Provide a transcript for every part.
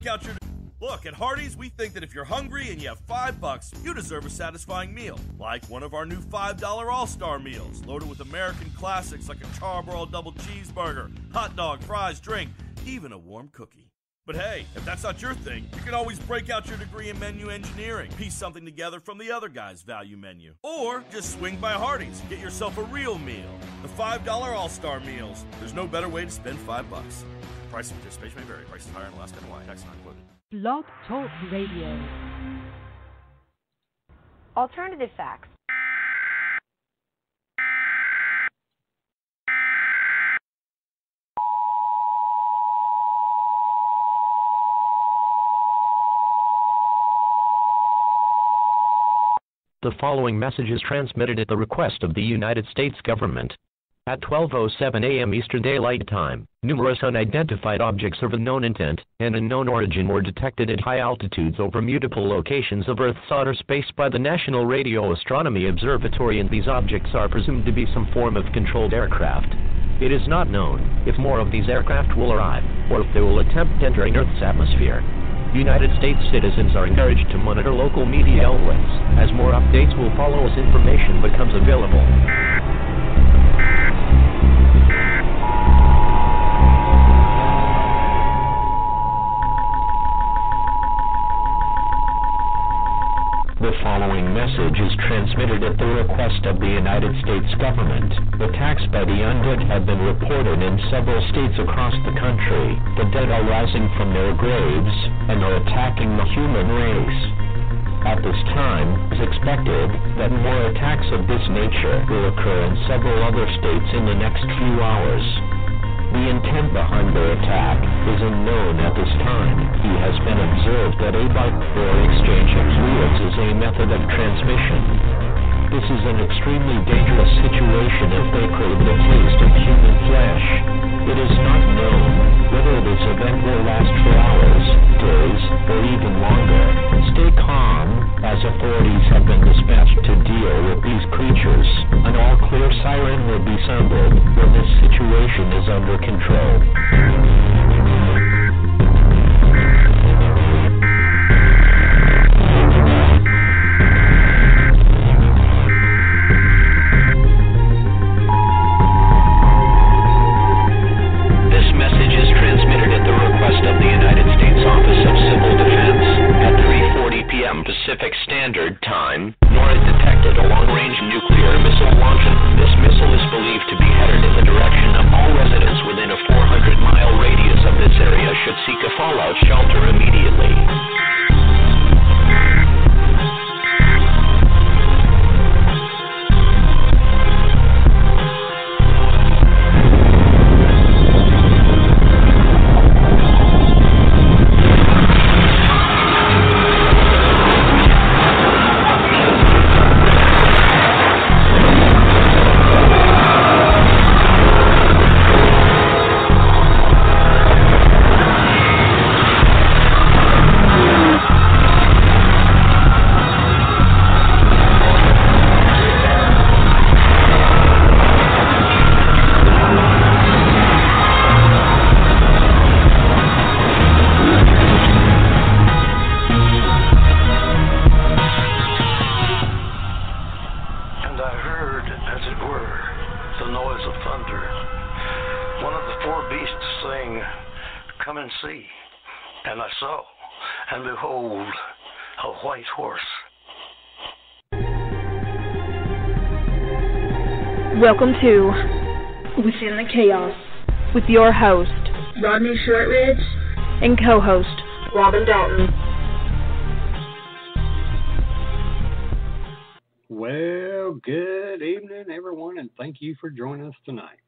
Out your Look, at Hardee's, we think that if you're hungry and you have $5, you deserve a satisfying meal. Like one of our new $5 All-Star meals, loaded with American classics like a charbroiled double cheeseburger, hot dog, fries, drink, even a warm cookie. But hey, if that's not your thing, you can always break out your degree in menu engineering, piece something together from the other guy's value menu. Or just swing by Hardee's, get yourself a real meal. The $5 All-Star meals. There's no better way to spend $5. Price of participation may vary. Prices higher in Alaska and Hawaii. Tax not included. Blog Talk Radio. Alternative facts. The following message is transmitted at the request of the United States government. At 12:07 a.m. Eastern Daylight Time, numerous unidentified objects of unknown intent and unknown origin were detected at high altitudes over multiple locations of Earth's outer space by the National Radio Astronomy Observatory, and these objects are presumed to be some form of controlled aircraft. It is not known if more of these aircraft will arrive, or if they will attempt entering Earth's atmosphere. United States citizens are encouraged to monitor local media outlets, as more updates will follow as information becomes available. The following message is transmitted at the request of the United States government. Attacks by the undead have been reported in several states across the country. The dead are rising from their graves and are attacking the human race. At this time, it is expected that more attacks of this nature will occur in several other states in the next few hours. The intent behind their attack is unknown at this time. He has been observed that a byte-or exchange of fluids is a method of transmission. This is an extremely dangerous situation if they crave the taste of human flesh. It is not known whether this event will last for hours, days, or even longer. Stay calm, as authorities have been dispatched to deal with these creatures. An all-clear siren will be sounded when this situation is under control. Pacific Standard Time, nor is detected a long-range nuclear missile launcher. This missile is believed to be headed in the direction of all residents within a 400-mile radius of this area should seek a fallout shelter immediately. Welcome to Within the Chaos with your host, Rodney Shortridge, and co-host, Robin Dalton. Well, good evening, everyone, and thank you for joining us tonight.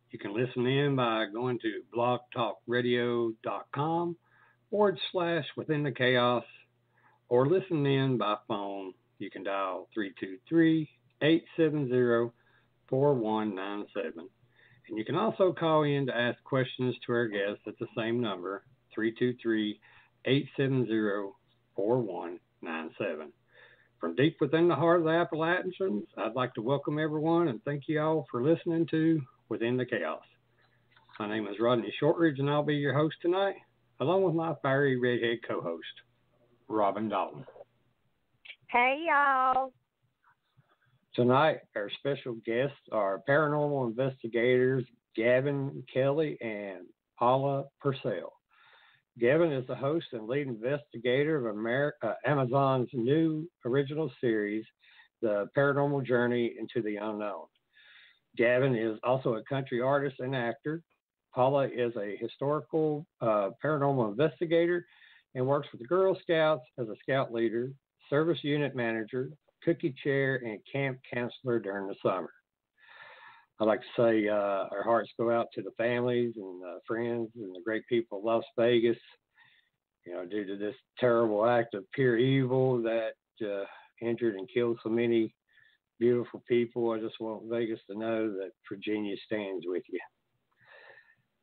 You can listen in by going to blogtalkradio.com/withinthechaos, or listen in by phone. You can dial 323-870-4197. And you can also call in to ask questions to our guests at the same number, 323-870-4197. From deep within the heart of the Appalachians, I'd like to welcome everyone and thank you all for listening to Within the Chaos. My name is Rodney Shortridge, and I'll be your host tonight. along with my fiery redhead co-host, Robin Dalton. Hey, y'all. Tonight, our special guests are paranormal investigators Gavin Kelly and Paula Purcell. Gavin is the host and lead investigator of Amazon's new original series, The Paranormal Journey into the Unknown. Gavin is also a country artist and actor. Paula is a historical paranormal investigator and works with the Girl Scouts as a scout leader, service unit manager, cookie chair, and camp counselor during the summer. I'd like to say our hearts go out to the families and friends and the great people of Las Vegas, due to this terrible act of pure evil that injured and killed so many beautiful people. I just want Vegas to know that Virginia stands with you.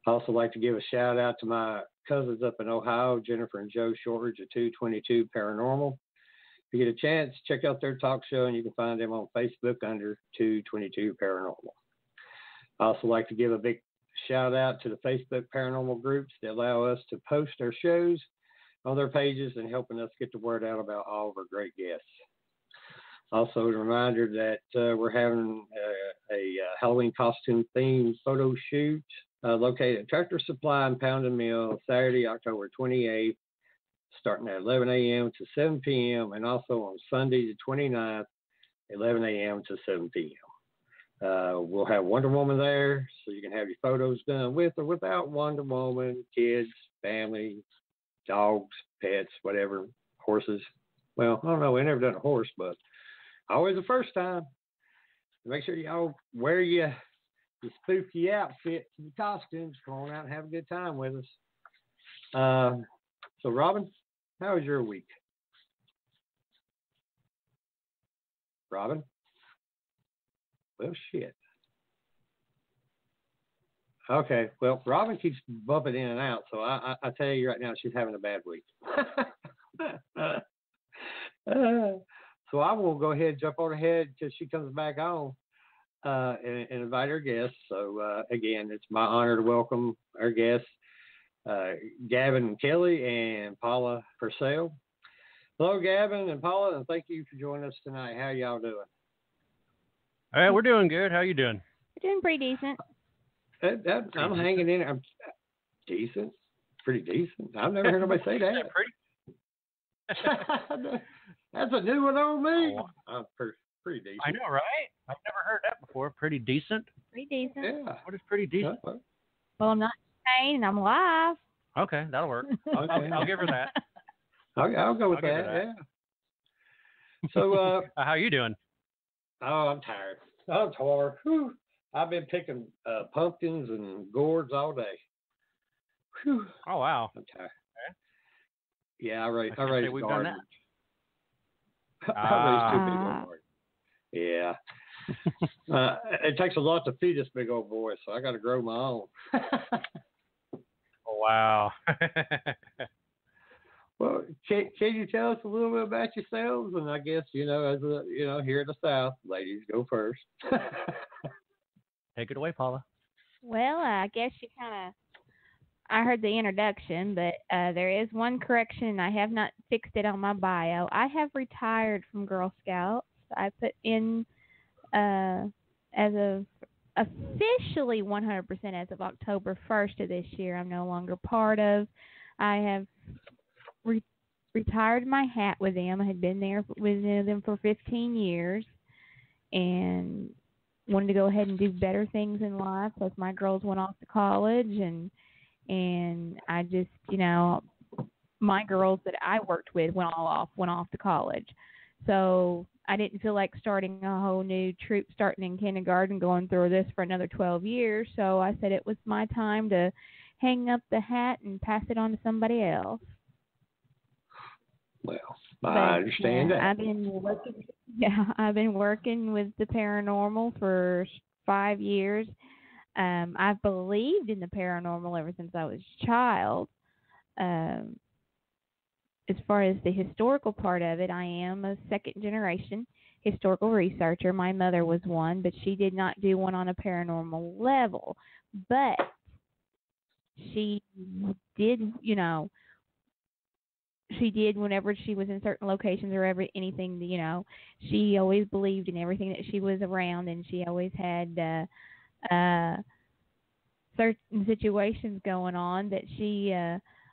I also like to give a shout out to my cousins up in Ohio, Jennifer and Joe Shortridge of 222 Paranormal. If you get a chance, check out their talk show, and you can find them on Facebook under 222 Paranormal. I also like to give a big shout out to the Facebook paranormal groups that allow us to post our shows on their pages and helping us get the word out about all of our great guests. Also, a reminder that we're having a Halloween costume themed photo shoot located at Tractor Supply and Pound and Mill Saturday, October 28th, starting at 11 a.m. to 7 p.m. and also on Sunday the 29th, 11 a.m. to 7 p.m. We'll have Wonder Woman there, so you can have your photos done with or without Wonder Woman, kids, family, dogs, pets, whatever, horses. Well, I don't know, we never done a horse, but always the first time. Make sure y'all wear your spooky outfits and costumes. Come on out and have a good time with us. So, Robin, how was your week? Robin? Well, shit. Okay, well, Robin keeps bumping in and out, so I tell you right now, she's having a bad week. So I will go ahead and jump on ahead till she comes back on and invite our guests. So, again, it's my honor to welcome our guests, Gavin Kelly and Paula Purcell. Hello, Gavin and Paula, and thank you for joining us tonight. How y'all doing? All right, we're doing good. How you doing? We're doing pretty decent. I'm hanging in. I'm decent. Pretty decent. I've never heard nobody say that. Pretty. That's a new one on me. I'm pretty decent. I know, right? I've never heard that before. Pretty decent? Pretty decent. Yeah. What is pretty decent? Well, I'm not in pain and I'm alive. Okay, that'll work. Okay. I'll give her that. I'll go with I'll give her that. that. Yeah. So, how you doing? oh, I'm tired. I'm tired. Whew. I've been picking pumpkins and gourds all day. Whew. Oh, wow. I'm tired. Yeah, I raised we've a done garden. I raised two big old gardens. Yeah. It takes a lot to feed this big old boy, so I got to grow my own. Oh, wow. Well, can you tell us a little bit about yourselves? And I guess, as here in the South, ladies go first. Take it away, Paula. Well, I guess I heard the introduction, but there is one correction. I have not fixed it on my bio. I have retired from Girl Scouts. I put in as of officially 100% as of October 1st of this year. I'm no longer part of. I have retired my hat with them. I had been there with them for 15 years and wanted to go ahead and do better things in life as my girls went off to college and I just, my girls that I worked with went off to college. So I didn't feel like starting a whole new troop starting in kindergarten, going through this for another 12 years. So I said it was my time to hang up the hat and pass it on to somebody else. Well, I understand that. I've been working with the paranormal for 5 years. I've believed in the paranormal ever since I was a child. As far as the historical part of it, I am a second-generation historical researcher. My mother was one, but she did not do one on a paranormal level. But she did, she did whenever she was in certain locations or anything, she always believed in everything that she was around, and she always had certain situations going on that she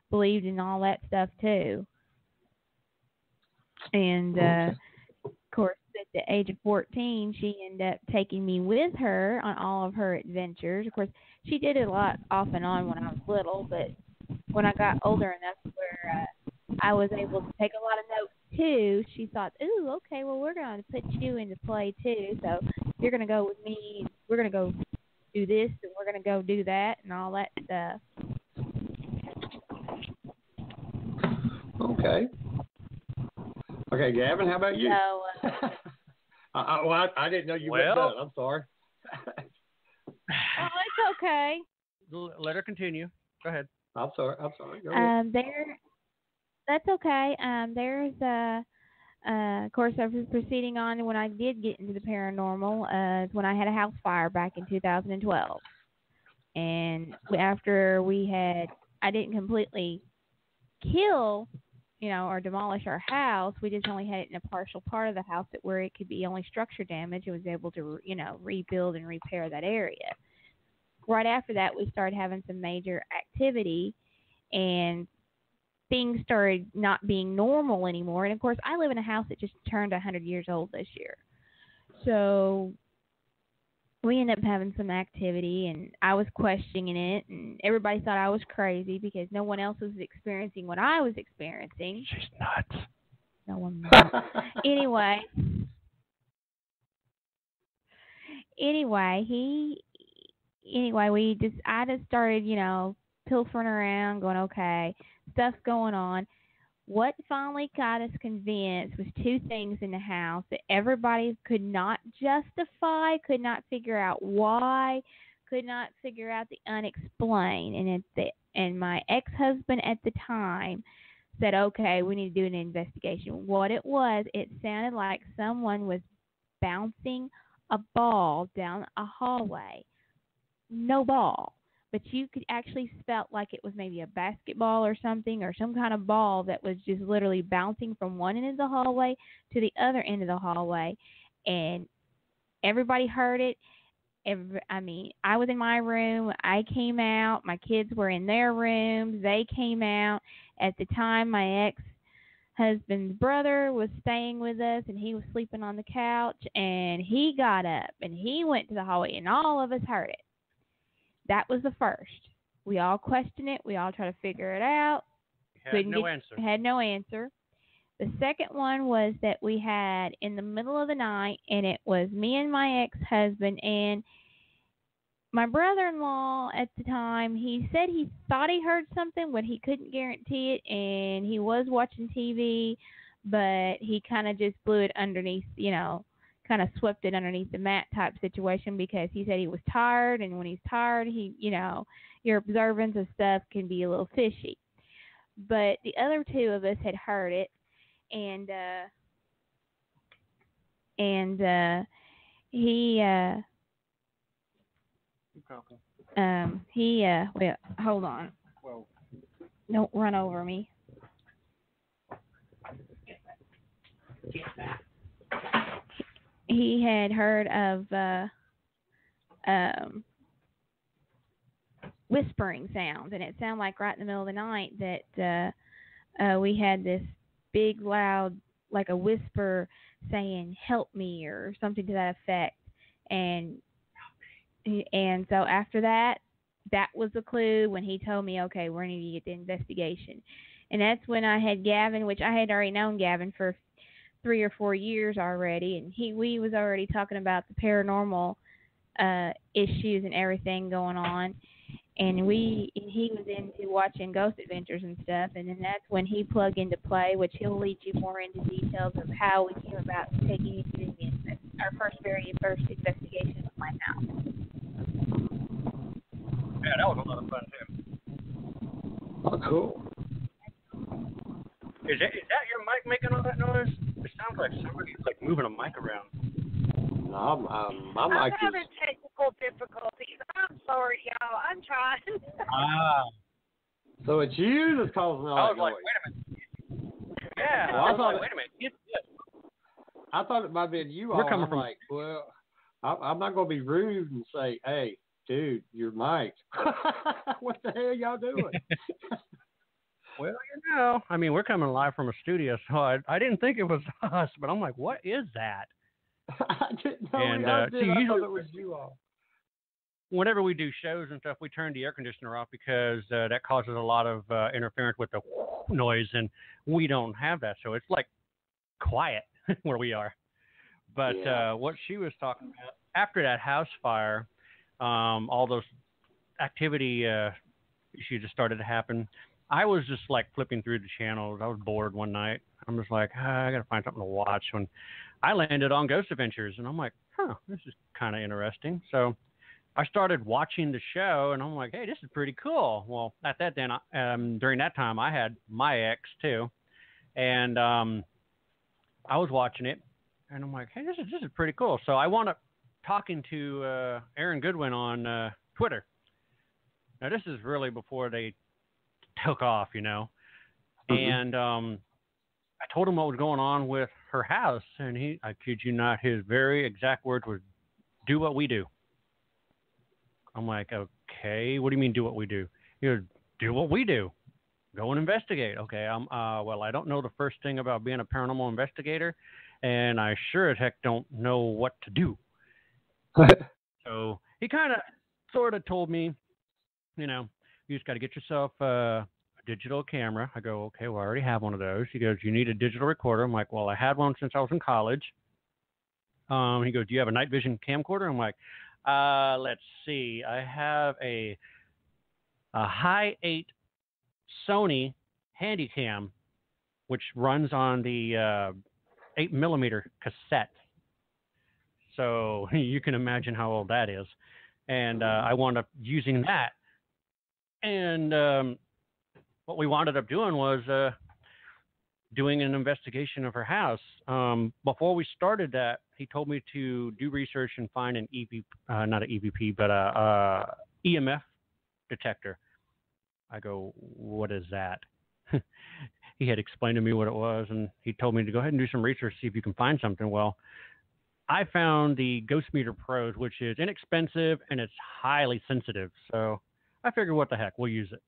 believed in all that stuff too. And of course, at the age of 14, she ended up taking me with her on all of her adventures. Of course, she did it a lot off and on when I was little, but when I got older enough where I was able to take a lot of notes too, she thought, ooh, okay, well, we're going to put you into play too, so you're going to go with me, we're going to go do this, and we're going to go do that, and all that stuff. Okay. Okay, Gavin, how about you? So, I didn't know you were done. I'm sorry. Oh, it's okay. Let her continue. Go ahead. I'm sorry. Go ahead. That's okay. There's of course, I was proceeding on when I did get into the paranormal. When I had a house fire back in 2012, and after I didn't completely kill, or demolish our house. We just only had it in a partial part of the house where it could be only structure damage. It was able to, rebuild and repair that area. Right after that, we started having some major activity, and things started not being normal anymore. And, of course, I live in a house that just turned 100 years old this year. So we ended up having some activity, and I was questioning it, and everybody thought I was crazy because no one else was experiencing what I was experiencing. She's nuts. No one. Anyway, I just started, pilfering around, going, okay, stuff's going on. What finally got us convinced was two things in the house that everybody could not justify, could not figure out why, could not figure out the unexplained. And my ex-husband at the time said, okay, we need to do an investigation. What it was, it sounded like someone was bouncing a ball down a hallway. No ball. But you could actually felt like it was maybe a basketball or something, or some kind of ball that was just literally bouncing from one end of the hallway to the other end of the hallway. And everybody heard it. I was in my room. I came out. My kids were in their rooms. They came out. At the time, my ex-husband's brother was staying with us, and he was sleeping on the couch. And he got up, and he went to the hallway, and all of us heard it. That was the first. We all questioned it. We all tried to figure it out. Had no answer. The second one was that we had in the middle of the night, and it was me and my ex-husband and my brother-in-law at the time. He said he thought he heard something, but he couldn't guarantee it, and he was watching TV, but he kind of just blew it underneath, kind of swept it underneath the mat type situation, because he said he was tired, and when he's tired, your observance of stuff can be a little fishy. But the other two of us had heard it, and well, hold on. Whoa. Don't run over me. He had heard of whispering sounds, and it sounded like right in the middle of the night that we had this big, loud, like a whisper saying, help me, or something to that effect. And so after that was the clue when he told me, okay, we're going to get the investigation. And that's when I had Gavin, which I had already known Gavin for 3 or 4 years already, and we was already talking about the paranormal issues and everything going on, and he was into watching Ghost Adventures and stuff, and then that's when he plugged into play, which he'll lead you more into details of how we came about taking you to our very first investigation of my house. Yeah, that was a lot of fun too. Oh, cool. Is that your mic making all that noise? It sounds like somebody's moving a mic around. No, my mic I'm having technical difficulties. I'm Lord, y'all. I'm trying. So it's you that's causing all I that was like, noise. wait a minute. Yeah. Well, I was like, wait a minute. It's this. I thought it might have been you all. We're coming I'm from- like, well, I'm not going to be rude and say, hey, dude, you're Mike. What the hell y'all doing? Well, you know, I mean, we're coming live from a studio, so I didn't think it was us, but I'm like, what is that? I didn't know And, y'all did. see, I usually- thought it was you all. Whenever we do shows and stuff, we turn the air conditioner off because that causes a lot of interference with the noise, and we don't have that. So it's like quiet where we are. But what she was talking about, after that house fire, all those activity issues just started to happen. I was just like flipping through the channels. I was bored one night. I'm just like, I got to find something to watch. When I landed on Ghost Adventures, and I'm like, this is kind of interesting. So I started watching the show, and I'm like, hey, this is pretty cool. Well, at that then, during that time, I had my ex too, and I was watching it, and I'm like, hey, this is pretty cool. So I wound up talking to Aaron Goodwin on Twitter. Now this is really before they took off, you know, and I told him what was going on with her house, and I kid you not, his very exact words were, "Do what we do." I'm like, okay, what do you mean do what we do? He goes, do what we do. Go and investigate. Okay, well, I don't know the first thing about being a paranormal investigator, and I sure as heck don't know what to do. So he kind of sort of told me, you know, you just got to get yourself a digital camera. I go, okay, well, I already have one of those. He goes, you need a digital recorder. I'm like, well, I had one since I was in college. He goes, do you have a night vision camcorder? I'm like, let's see. I have a high 8 Sony Handycam, which runs on the 8mm cassette. So you can imagine how old that is. And I wound up using that. And what we wound up doing was doing an investigation of her house. Before we started that, he told me to do research and find an not an EVP, but a EMF detector. I go, what is that? He had explained to me what it was, and he told me to go ahead and do some research, see if you can find something. Well, I found the Ghost Meter Pros, which is inexpensive and it's highly sensitive. So I figured, what the heck, we'll use it.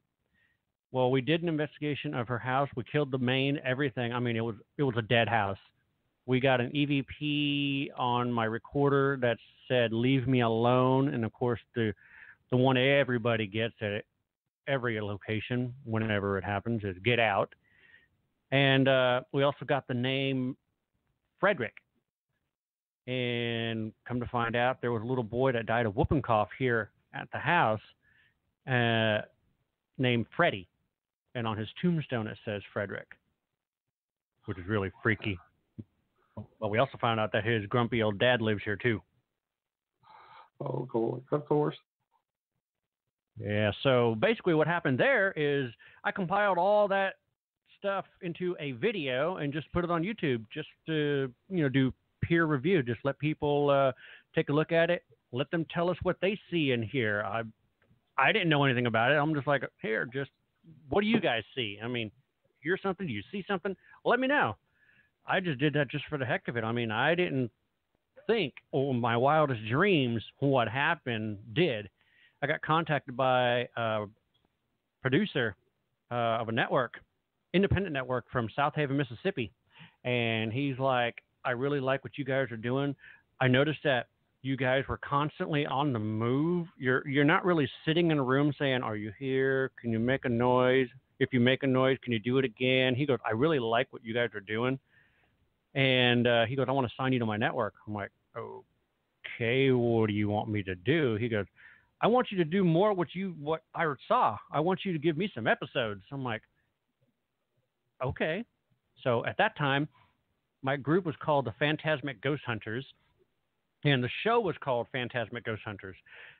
Well, we did an investigation of her house. We killed the main, everything. I mean, it was a dead house. We got an EVP on my recorder that said, leave me alone. And, of course, the one everybody gets at every location whenever it happens is get out. And we also got the name Frederick. And come to find out, there was a little boy that died of whooping cough here at the house named Freddie. And on his tombstone, it says Frederick, which is really freaky. But we also found out that his grumpy old dad lives here, too. Oh, cool. Of course. Yeah, so basically what happened there is I compiled all that stuff into a video and just put it on YouTube just to, do peer review. Just let people take a look at it. Let them tell us what they see and hear. I didn't know anything about it. I'm just like, here, just what do you guys see? I mean, hear something? Do you see something? Let me know. I just did that just for the heck of it. I mean, I didn't think, my wildest dreams, what happened did. I got contacted by a producer of a network, independent network from South Haven, Mississippi. And he's like, I really like what you guys are doing. I noticed that you guys were constantly on the move. You're not really sitting in a room saying, are you here? Can you make a noise? If you make a noise, can you do it again? He goes, I really like what you guys are doing. And he goes, I want to sign you to my network. I'm like, okay, what do you want me to do? He goes, I want you to do more what I saw. I want you to give me some episodes. I'm like, okay. So at that time, my group was called the Phantasmic Ghost Hunters, and the show was called Phantasmic Ghost Hunters.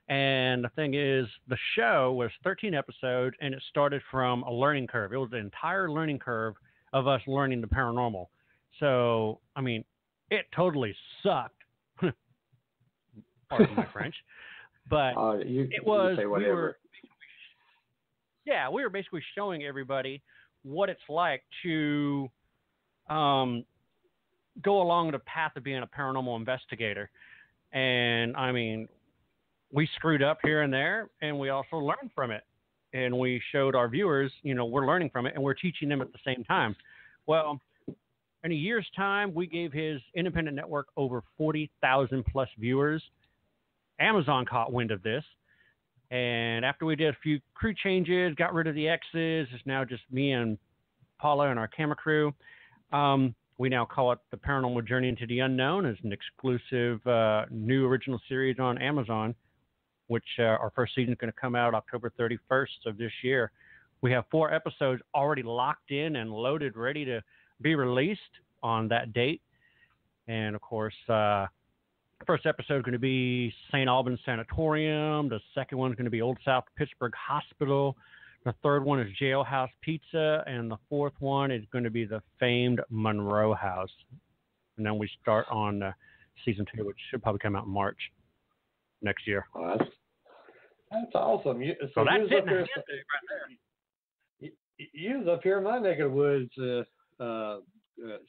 And the thing is, the show was 13 episodes, and it started from a learning curve. It was the entire learning curve of us learning the paranormal. So, I mean, it totally sucked. Pardon my French. But you say we whatever. were basically showing everybody what it's like to go along the path of being a paranormal investigator. And I mean, we screwed up here and there, and we also learned from it. And we showed our viewers, we're learning from it, and we're teaching them at the same time. Well, in a year's time, we gave his independent network over 40,000 plus viewers. Amazon caught wind of this. And after we did a few crew changes, got rid of the X's, it's now just me and Paula and our camera crew. We now call it The Paranormal Journey into the Unknown. It's an exclusive new original series on Amazon, which our first season is going to come out October 31st of this year. We have 4 episodes already locked in and loaded, ready to be released on that date. And, of course, the first episode is going to be St. Albans Sanatorium. The second one is going to be Old South Pittsburgh Hospital. The third one is Jailhouse Pizza. And the fourth one is going to be the famed Monroe House. And then we start on season 2, which should probably come out in March next year. Oh, that's awesome. So that's it right there. You was up here in my neck of the woods,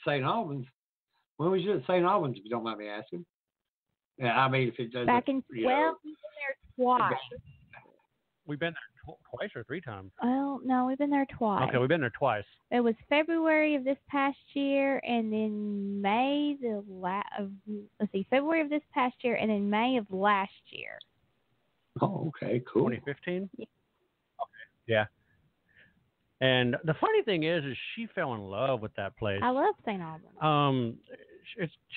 St. Albans. When was you at St. Albans, if you don't mind me asking? Yeah, I mean, if it doesn't. Back in, we've been there twice. We've been there twice or 3 times? Well, no, we've been there twice. Okay, we've been there twice. It was February of this past year, and then February of this past year, and then May of last year. Oh, okay, cool. 2015? Yeah. Okay, yeah. And the funny thing is she fell in love with that place. I love St. Albans.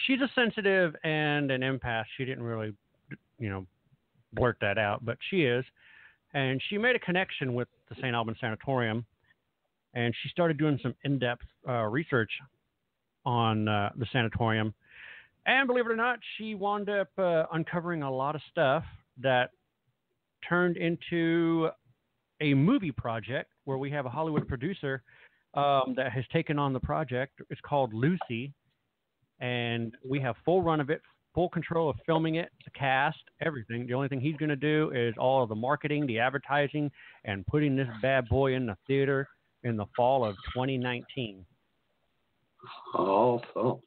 She's a sensitive and an empath. She didn't really, blurt that out, but she is. And she made a connection with the St. Albans Sanatorium, and she started doing some in-depth research on the sanatorium. And believe it or not, she wound up uncovering a lot of stuff that turned into a movie project where we have a Hollywood producer that has taken on the project. It's called Lucy, and we have full run of it, full control of filming it, the cast, everything. The only thing he's going to do is all of the marketing, the advertising, and putting this bad boy in the theater in the fall of 2019. Awesome.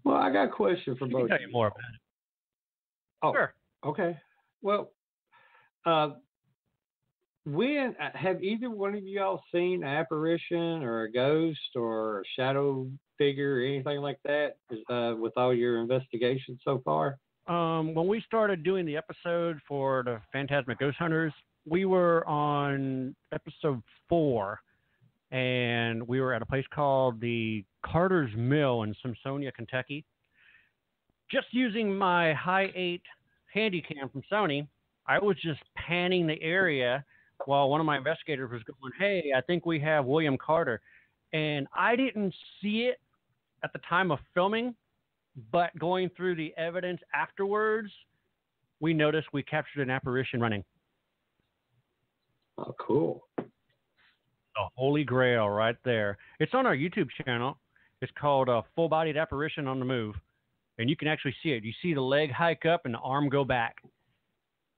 Well, I got a question for both of you. Tell you more about it. Oh, sure. Okay. Well, when have either one of y'all seen an apparition or a ghost or a shadow figure or anything like that with all your investigations so far? When we started doing the episode for the Phantasmic Ghost Hunters, we were on episode 4, and we were at a place called the Carter's Mill in Simpsonia, Kentucky. Just using my High 8 Handycam from Sony, I was just panning the area while one of my investigators was going, "Hey, I think we have William Carter." And I didn't see it at the time of filming, but going through the evidence afterwards, we noticed we captured an apparition running. Oh, cool. The Holy Grail right there. It's on our YouTube channel. It's called Full Bodied Apparition on the Move. And you can actually see it. You see the leg hike up and the arm go back.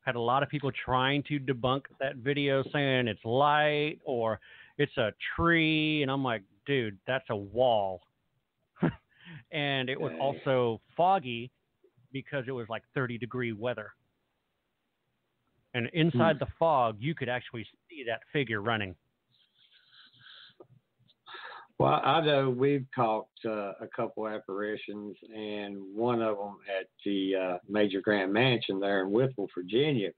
Had a lot of people trying to debunk that video, saying it's light or it's a tree. And I'm like, dude, that's a wall. And it was also foggy because it was like 30-degree weather. And inside the fog, you could actually see that figure running. Well, I know we've caught a couple apparitions, and one of them at the Major Grand Mansion there in Whitwell, Virginia.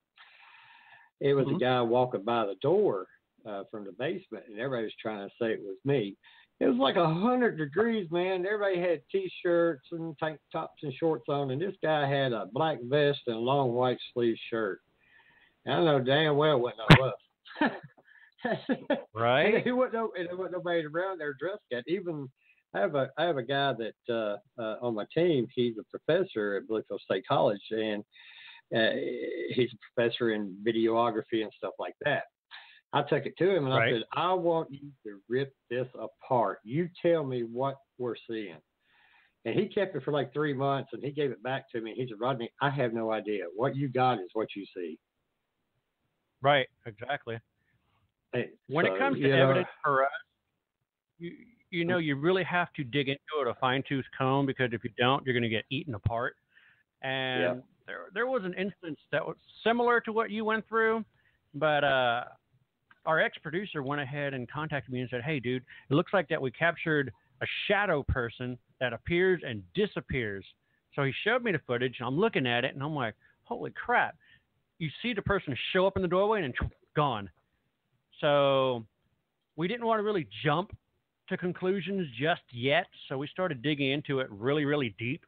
It was a guy walking by the door from the basement, and everybody was trying to say it was me. It was like 100 degrees, man. Everybody had T-shirts and tank tops and shorts on, and this guy had a black vest and a long white sleeve shirt. And I know damn well it wasn't no us. Right? And there wasn't nobody around there dressed yet. Even I have a guy that on my team. He's a professor at Bluefield State College, and he's a professor in videography and stuff like that. I took it to him and I said, "I want you to rip this apart. You tell me what we're seeing." And he kept it for like 3 months, and he gave it back to me. He said, Rodney, I have no idea. What you got is what you see. Right, exactly. When So, it comes to evidence for us, you really have to dig into it a fine-tooth comb, because if you don't, you're going to get eaten apart. And there was an instance that was similar to what you went through, but our ex-producer went ahead and contacted me and said, hey, dude, it looks like that we captured a shadow person that appears and disappears. So he showed me the footage, and I'm looking at it, and I'm like, holy crap. You see the person show up in the doorway and then gone. So we didn't want to really jump to conclusions just yet, so we started digging into it really, really deep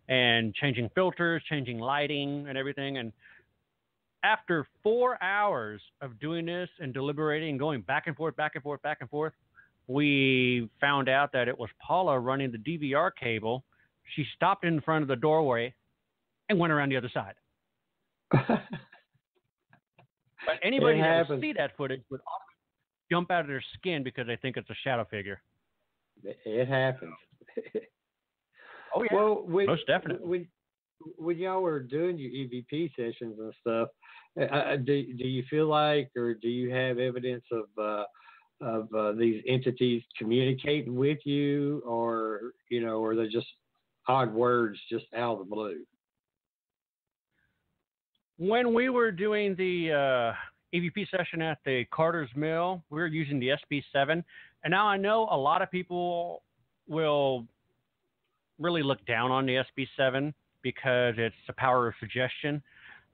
and changing filters, changing lighting and everything. And after 4 hours of doing this and deliberating and going back and forth, we found out that it was Paula running the DVR cable. She stopped in front of the doorway and went around the other side. But anybody that would see that footage would jump out of their skin because they think it's a shadow figure. It happens. Oh, yeah. Well, most definitely. When y'all were doing your EVP sessions and stuff, do you feel like, or do you have evidence of these entities communicating with you, or are they just odd words just out of the blue? When we were doing the EVP session at the Carter's Mill, we were using the SB7. And now I know a lot of people will really look down on the SB7 because it's the power of suggestion.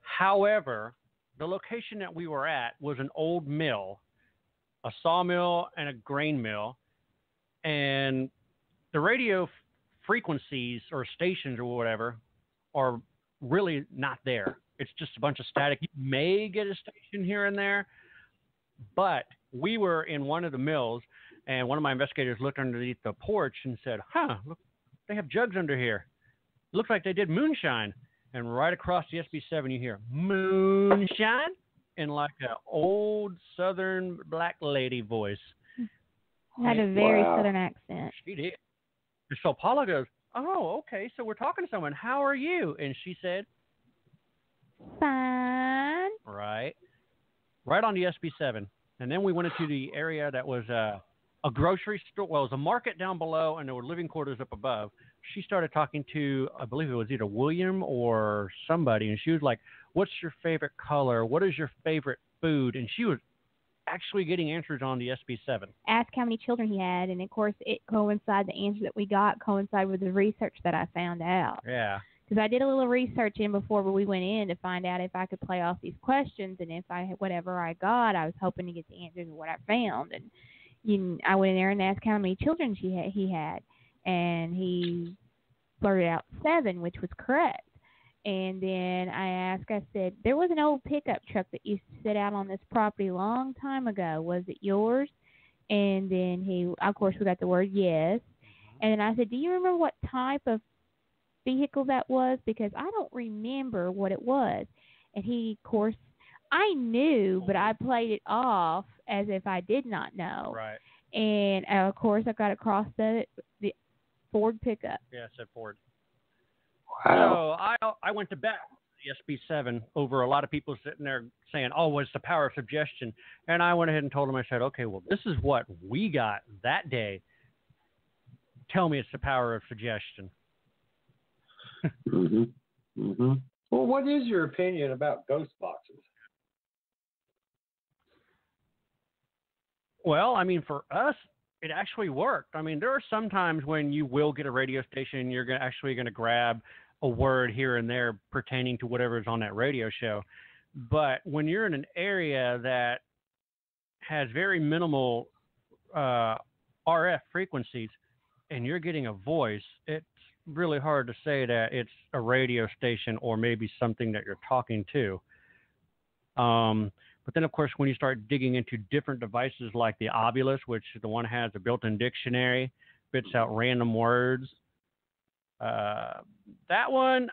However, the location that we were at was an old mill, a sawmill and a grain mill. And the radio frequencies or stations or whatever are really not there. It's just a bunch of static. You may get a station here and there, but we were in one of the mills, and one of my investigators looked underneath the porch and said, look, they have jugs under here. Looks like they did moonshine. And right across the SB7, you hear moonshine in like an old southern black lady voice. Had a very southern accent. She did. And so Paula goes, oh, okay, so we're talking to someone. How are you? And she said, fine. Right on the SB7. And then we went into the area that was a grocery store. Well, it was a market down below, and there were living quarters up above. She started talking to, I believe it was either William or somebody, and she was like, what's your favorite color? What is your favorite food? And she was actually getting answers on the SB7. Asked how many children he had, and of course it coincided, the answer that we got coincided with the research that I found out. Yeah. Because I did a little research in before we went in to find out if I could play off these questions, and if whatever I got, I was hoping to get the answers of what I found. And I went in there and asked how many children he had, and he blurted out 7, which was correct. And then I said, there was an old pickup truck that used to sit out on this property a long time ago. Was it yours? And then of course, we got the word yes. And then I said, do you remember what type of vehicle that was? Because I don't remember what it was. And he, of course, I knew, but I played it off as if I did not know. Right. And of course, I got across the Ford pickup. Yeah, it said Ford. Wow. So I went to bat the SB7 over a lot of people sitting there saying, oh, it's the power of suggestion. And I went ahead and told them, I said, okay, well, this is what we got that day. Tell me it's the power of suggestion. Well, what is your opinion about ghost boxes? Well, I mean, for us, it actually worked. I mean, there are some times when you will get a radio station and you're actually going to grab a word here and there pertaining to whatever is on that radio show. But when you're in an area that has very minimal RF frequencies and you're getting a voice, it's really hard to say that it's a radio station or maybe something that you're talking to. But then, of course, when you start digging into different devices like the Obulus, which the one has a built-in dictionary, spits out random words, that one,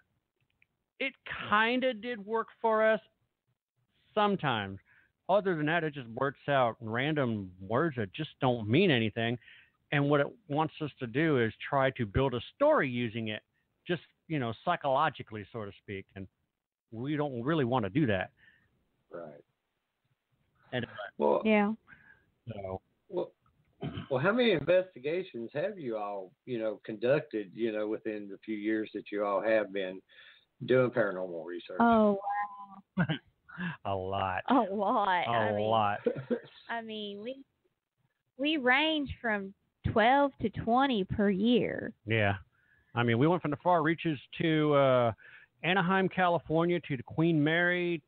it kind of did work for us sometimes. Other than that, it just works out random words that just don't mean anything. And what it wants us to do is try to build a story using it, just, psychologically, so to speak. And we don't really want to do that. Right. And Well, Yeah. so, well, how many investigations have you all, conducted, within the few years that you all have been doing paranormal research? Oh, a lot. a lot. A lot. I mean, we range from 12 to 20 per year. Yeah. I mean, we went from the far reaches to Anaheim, California, to the Queen Mary,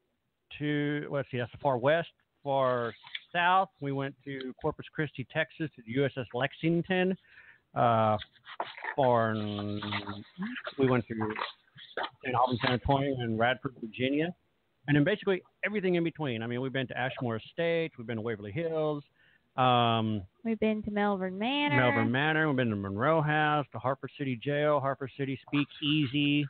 to, that's the far west. Far south, we went to Corpus Christi, Texas, to the USS Lexington. Far east, we went to St. Albans, San Antonio, and Radford, Virginia. And then basically everything in between. I mean, we've been to Ashmore Estates, we've been to Waverly Hills. We've been to Melbourne Manor. We've been to Monroe House, to Harper City Jail, Harper City Speakeasy.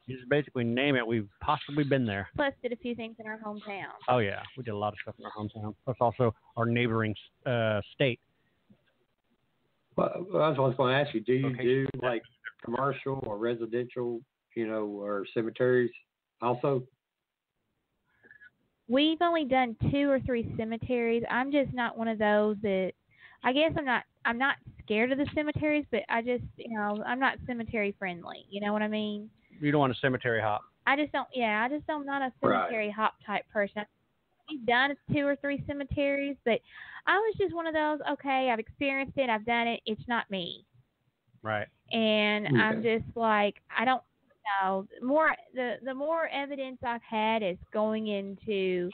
Just basically name it, we've possibly been there. Plus did a few things in our hometown. Oh, yeah. We did a lot of stuff in our hometown. Plus also our neighboring state. Well, I was going to ask you, do you do like commercial or residential, or cemeteries also? We've only done 2 or 3 cemeteries. I'm just not one of those that, I guess I'm not scared of the cemeteries, but I just, I'm not cemetery friendly. You know what I mean? You don't want a cemetery hop. I'm not a cemetery hop type person. We've done 2 or 3 cemeteries, but I was just one of those, okay, I've experienced it, I've done it, it's not me. Right. And I'm just like, I don't know. The more evidence I've had is going into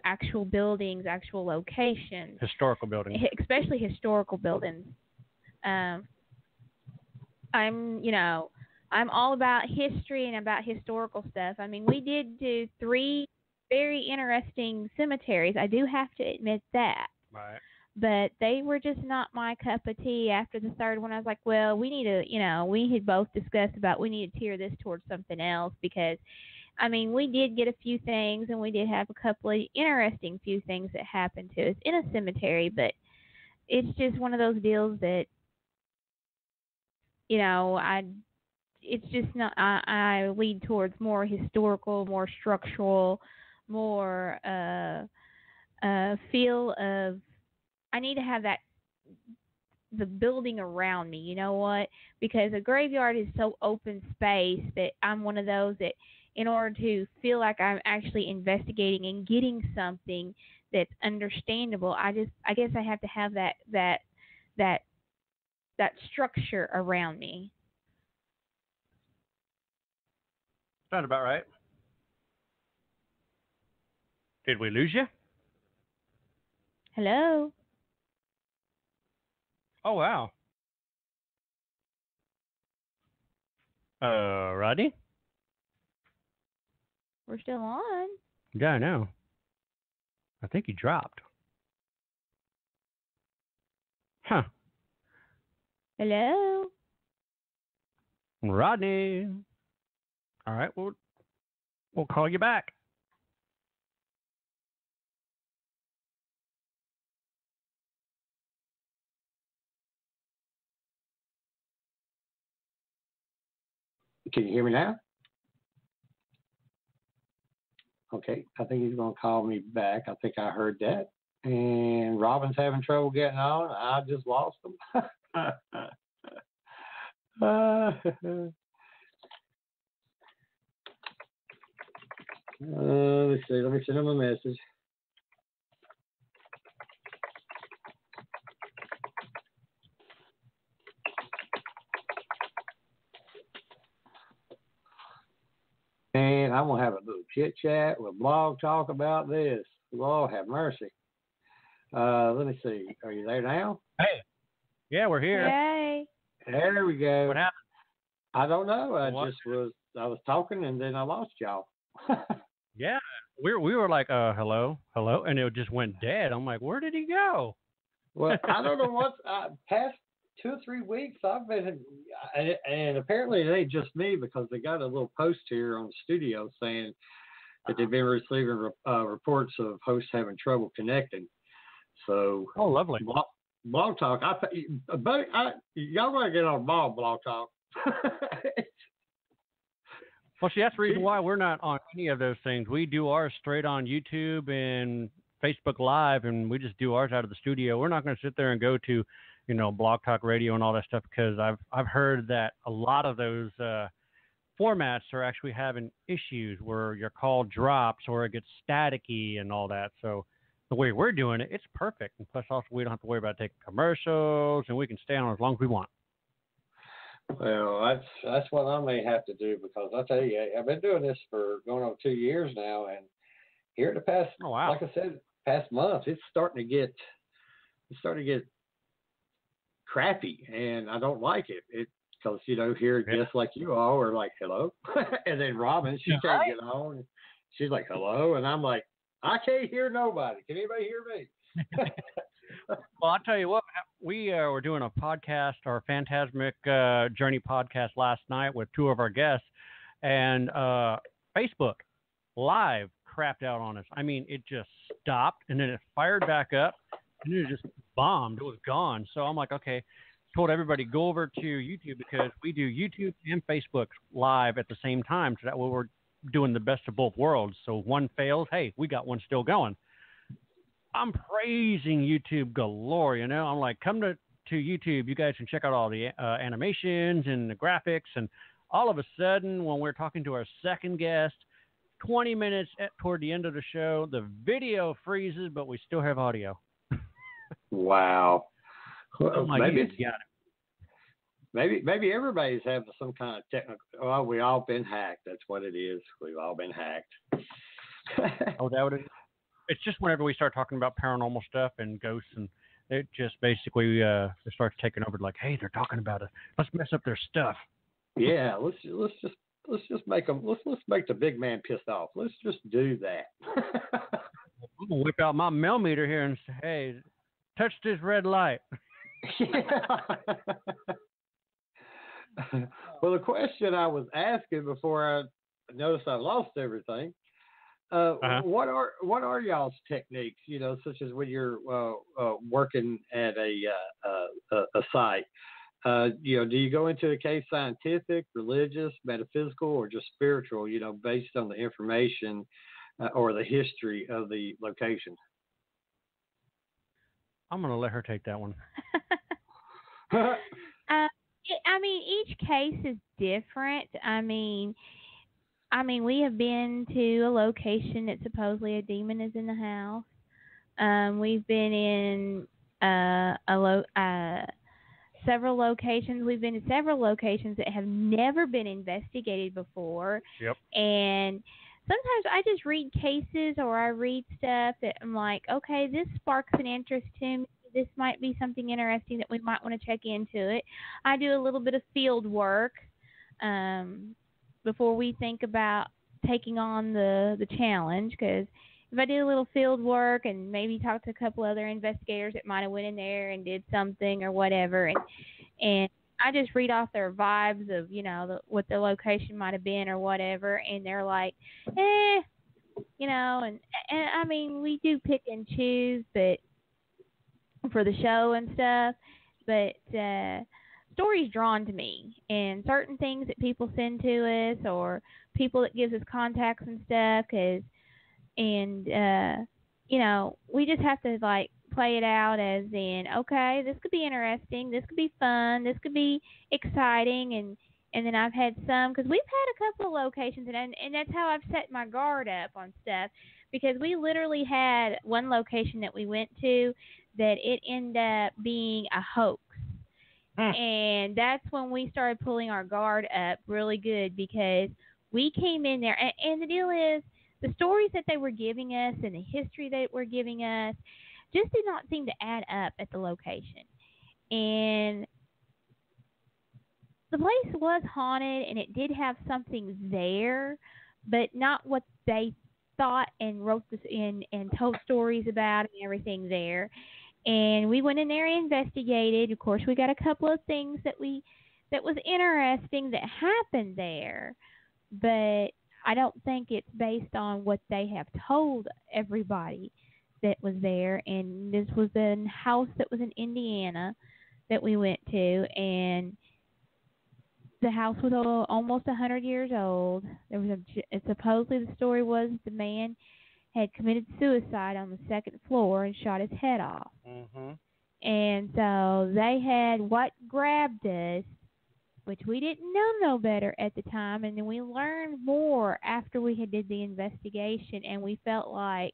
actual buildings, actual locations. Historical buildings. Especially historical buildings. I'm all about history and about historical stuff. I mean, we did do 3 very interesting cemeteries. I do have to admit that. Right. But they were just not my cup of tea. After the third one, I was like, well, we need to, we had both discussed about we need to tier this towards something else because, I mean, we did get a few things and we did have a couple of interesting few things that happened to us in a cemetery, but it's just one of those deals that, it's just not, I lead towards more historical, more structural, more feel of, I need to have the building around me, you know what? Because a graveyard is so open space that I'm one of those that in order to feel like I'm actually investigating and getting something that's understandable, I guess I have to have that structure around me. Sounds about right. Did we lose you? Hello? Oh, wow. Rodney? We're still on. Yeah, I know. I think he dropped. Huh. Hello? Rodney. All right, we'll call you back. Can you hear me now? Okay, I think he's going to call me back. I think I heard that. And Robin's having trouble getting on. I just lost him. Let's see. Let me send him a message. And I'm going to have a little chit chat with Blog Talk about this. Lord have mercy. Let me see. Are you there now? Hey. Yeah, we're here. Hey. There we go. What happened? I don't know. I was talking and then I lost y'all. Yeah. We were like, hello, and it just went dead. I'm like, where did he go? Well, I don't know what's past 2 or 3 weeks I've been, and apparently it ain't just me because they got a little post here on the studio saying that they've been receiving reports of hosts having trouble connecting. So, lovely. Blog Talk, y'all want to get on Blog Talk. Well, see, that's the reason why we're not on any of those things. We do ours straight on YouTube and Facebook Live, and we just do ours out of the studio. We're not going to sit there and go to, Blog Talk Radio and all that stuff, because I've heard that a lot of those formats are actually having issues where your call drops or it gets staticky and all that. So the way we're doing it, it's perfect. And plus, also, we don't have to worry about taking commercials, and we can stay on as long as we want. Well, that's what I may have to do, because I tell you, I've been doing this for going on 2 years now, and here in the past, like I said, past month, it's starting to get crappy, and I don't like it. Because here guests like you all are like, hello, and then Robin, she can't get on. She's like, hello, and I'm like, I can't hear nobody. Can anybody hear me? Well, I'll tell you what, we were doing a podcast, our Phantasmic Journey podcast last night with 2 of our guests, and Facebook Live crapped out on us. I mean, it just stopped, and then it fired back up, and it just bombed. It was gone. So I'm like, okay, told everybody, go over to YouTube, because we do YouTube and Facebook Live at the same time, so that way we're doing the best of both worlds. So one fails, hey, we got one still going. I'm praising YouTube galore, I'm like, come to YouTube. You guys can check out all the animations and the graphics. And all of a sudden, when we're talking to our second guest, 20 minutes toward the end of the show, the video freezes, but we still have audio. Wow. Well, maybe everybody's having some kind of technical. Well, we all been hacked. That's what it is. We've all been hacked. Oh, that would. It's just whenever we start talking about paranormal stuff and ghosts, and it just basically it starts taking over. Like, hey, they're talking about it. Let's mess up their stuff. Yeah, let's just make them. Let's make the big man pissed off. Let's just do that. I'm gonna whip out my millimeter here and say, hey, touch this red light. Well, the question I was asking before I noticed I lost everything. What are y'all's techniques? Such as when you're working at a site. Do you go into the case scientific, religious, metaphysical, or just spiritual? Based on the information or the history of the location. I'm gonna let her take that one. Each case is different. We have been to a location that supposedly a demon is in the house. We've been in several locations. We've been to several locations that have never been investigated before. Yep. And sometimes I just read cases or I read stuff that I'm like, okay, this sparks an interest to me. This might be something interesting that we might want to check into it. I do a little bit of field work before we think about taking on the challenge, because if I do a little field work and maybe talk to a couple other investigators that might have went in there and did something or whatever, and I just read off their vibes of, what the location might have been or whatever, and they're like, and we do pick and choose, but for the show and stuff, but stories drawn to me, and certain things that people send to us or people that gives us contacts and stuff, we just have to play it out as in, okay, this could be interesting, this could be fun, this could be exciting, and then I've had some, because we've had a couple of locations, and that's how I've set my guard up on stuff, because we literally had one location that we went to that it ended up being a hoax. And that's when we started pulling our guard up really good, because we came in there, and the deal is, the stories that they were giving us and the history they were giving us just did not seem to add up at the location. And the place was haunted, and it did have something there, but not what they thought and wrote this in and told stories about and everything there. And we went in there and investigated. Of course, we got a couple of things that was interesting that happened there. But I don't think it's based on what they have told everybody that was there. And this was a house that was in Indiana that we went to, and the house was almost 100 years old. There was supposedly the story was the man had committed suicide on the second floor and shot his head off. Mm-hmm. And so they had what grabbed us, which we didn't know no better at the time, and then we learned more after we had did the investigation, and we felt like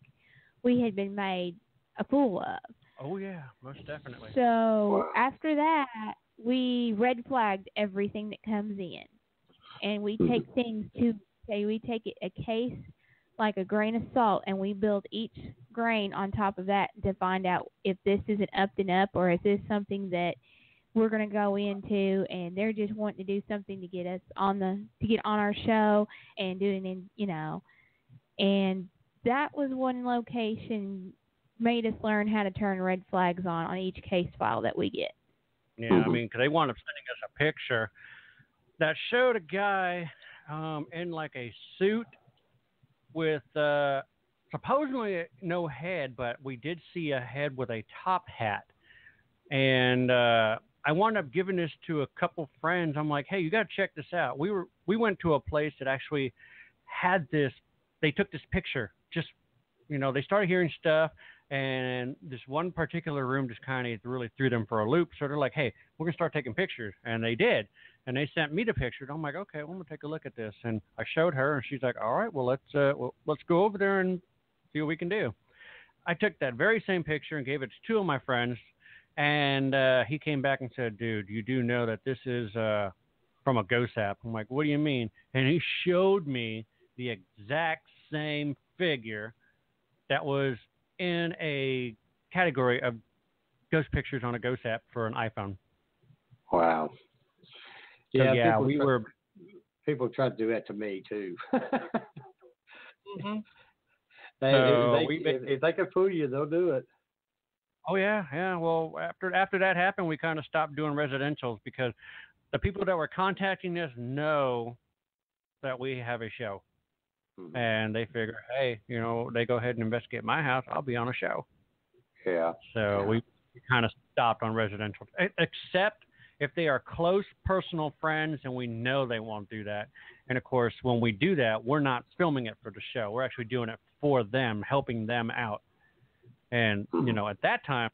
we had been made a fool of. Oh, yeah, most definitely. So after that, we red flagged everything that comes in, and we take things we take it a case like a grain of salt, and we build each grain on top of that to find out if this is an up and up, or is this something that we're going to go into and they're just wanting to do something to get us to get on our show and doing, and that was one location made us learn how to turn red flags on each case file that we get. Yeah, I mean, because they wound up sending us a picture that showed a guy in like a suit with supposedly no head, but we did see a head with a top hat. And I wound up giving this to a couple friends. I'm like, hey, you got to check this out. We went to a place that actually had this. They took this picture. Just, they started hearing stuff. And this one particular room just kind of really threw them for a loop. So they're like, hey, we're going to start taking pictures. And they did. And they sent me the picture. I'm like, okay, well, I'm going to take a look at this. And I showed her, and she's like, all right, well, let's go over there and see what we can do. I took that very same picture and gave it to two of my friends. And he came back and said, dude, you do know that this is from a ghost app. I'm like, what do you mean? And he showed me the exact same figure that was in a category of ghost pictures on a ghost app for an iPhone. Wow. Yeah, people try to do that to me too. Mm-hmm. If they can fool you, they'll do it. Oh yeah. Well, after that happened, we kind of stopped doing residentials because the people that were contacting us know that we have a show. Mm-hmm. And they figure, hey, they go ahead and investigate my house, I'll be on a show. Yeah. So we kind of stopped on residential, except if they are close personal friends and we know they won't do that. And, of course, when we do that, we're not filming it for the show. We're actually doing it for them, helping them out. And, at that time,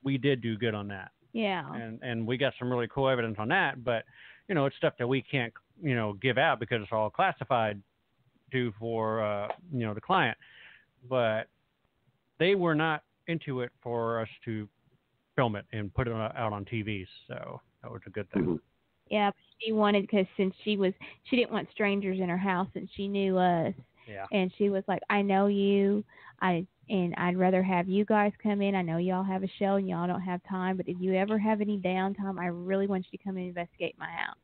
we did do good on that. Yeah. And we got some really cool evidence on that. But, it's stuff that we can't, give out because it's all classified for the client. But they were not into it for us to film it and put it out on TV. So that was a good thing. Mm-hmm. Yeah, she wanted, because since she didn't want strangers in her house, and she knew us. Yeah. And she was like, I know you, and I'd rather have you guys come in. I know y'all have a show and y'all don't have time, but if you ever have any downtime, I really want you to come and investigate my house.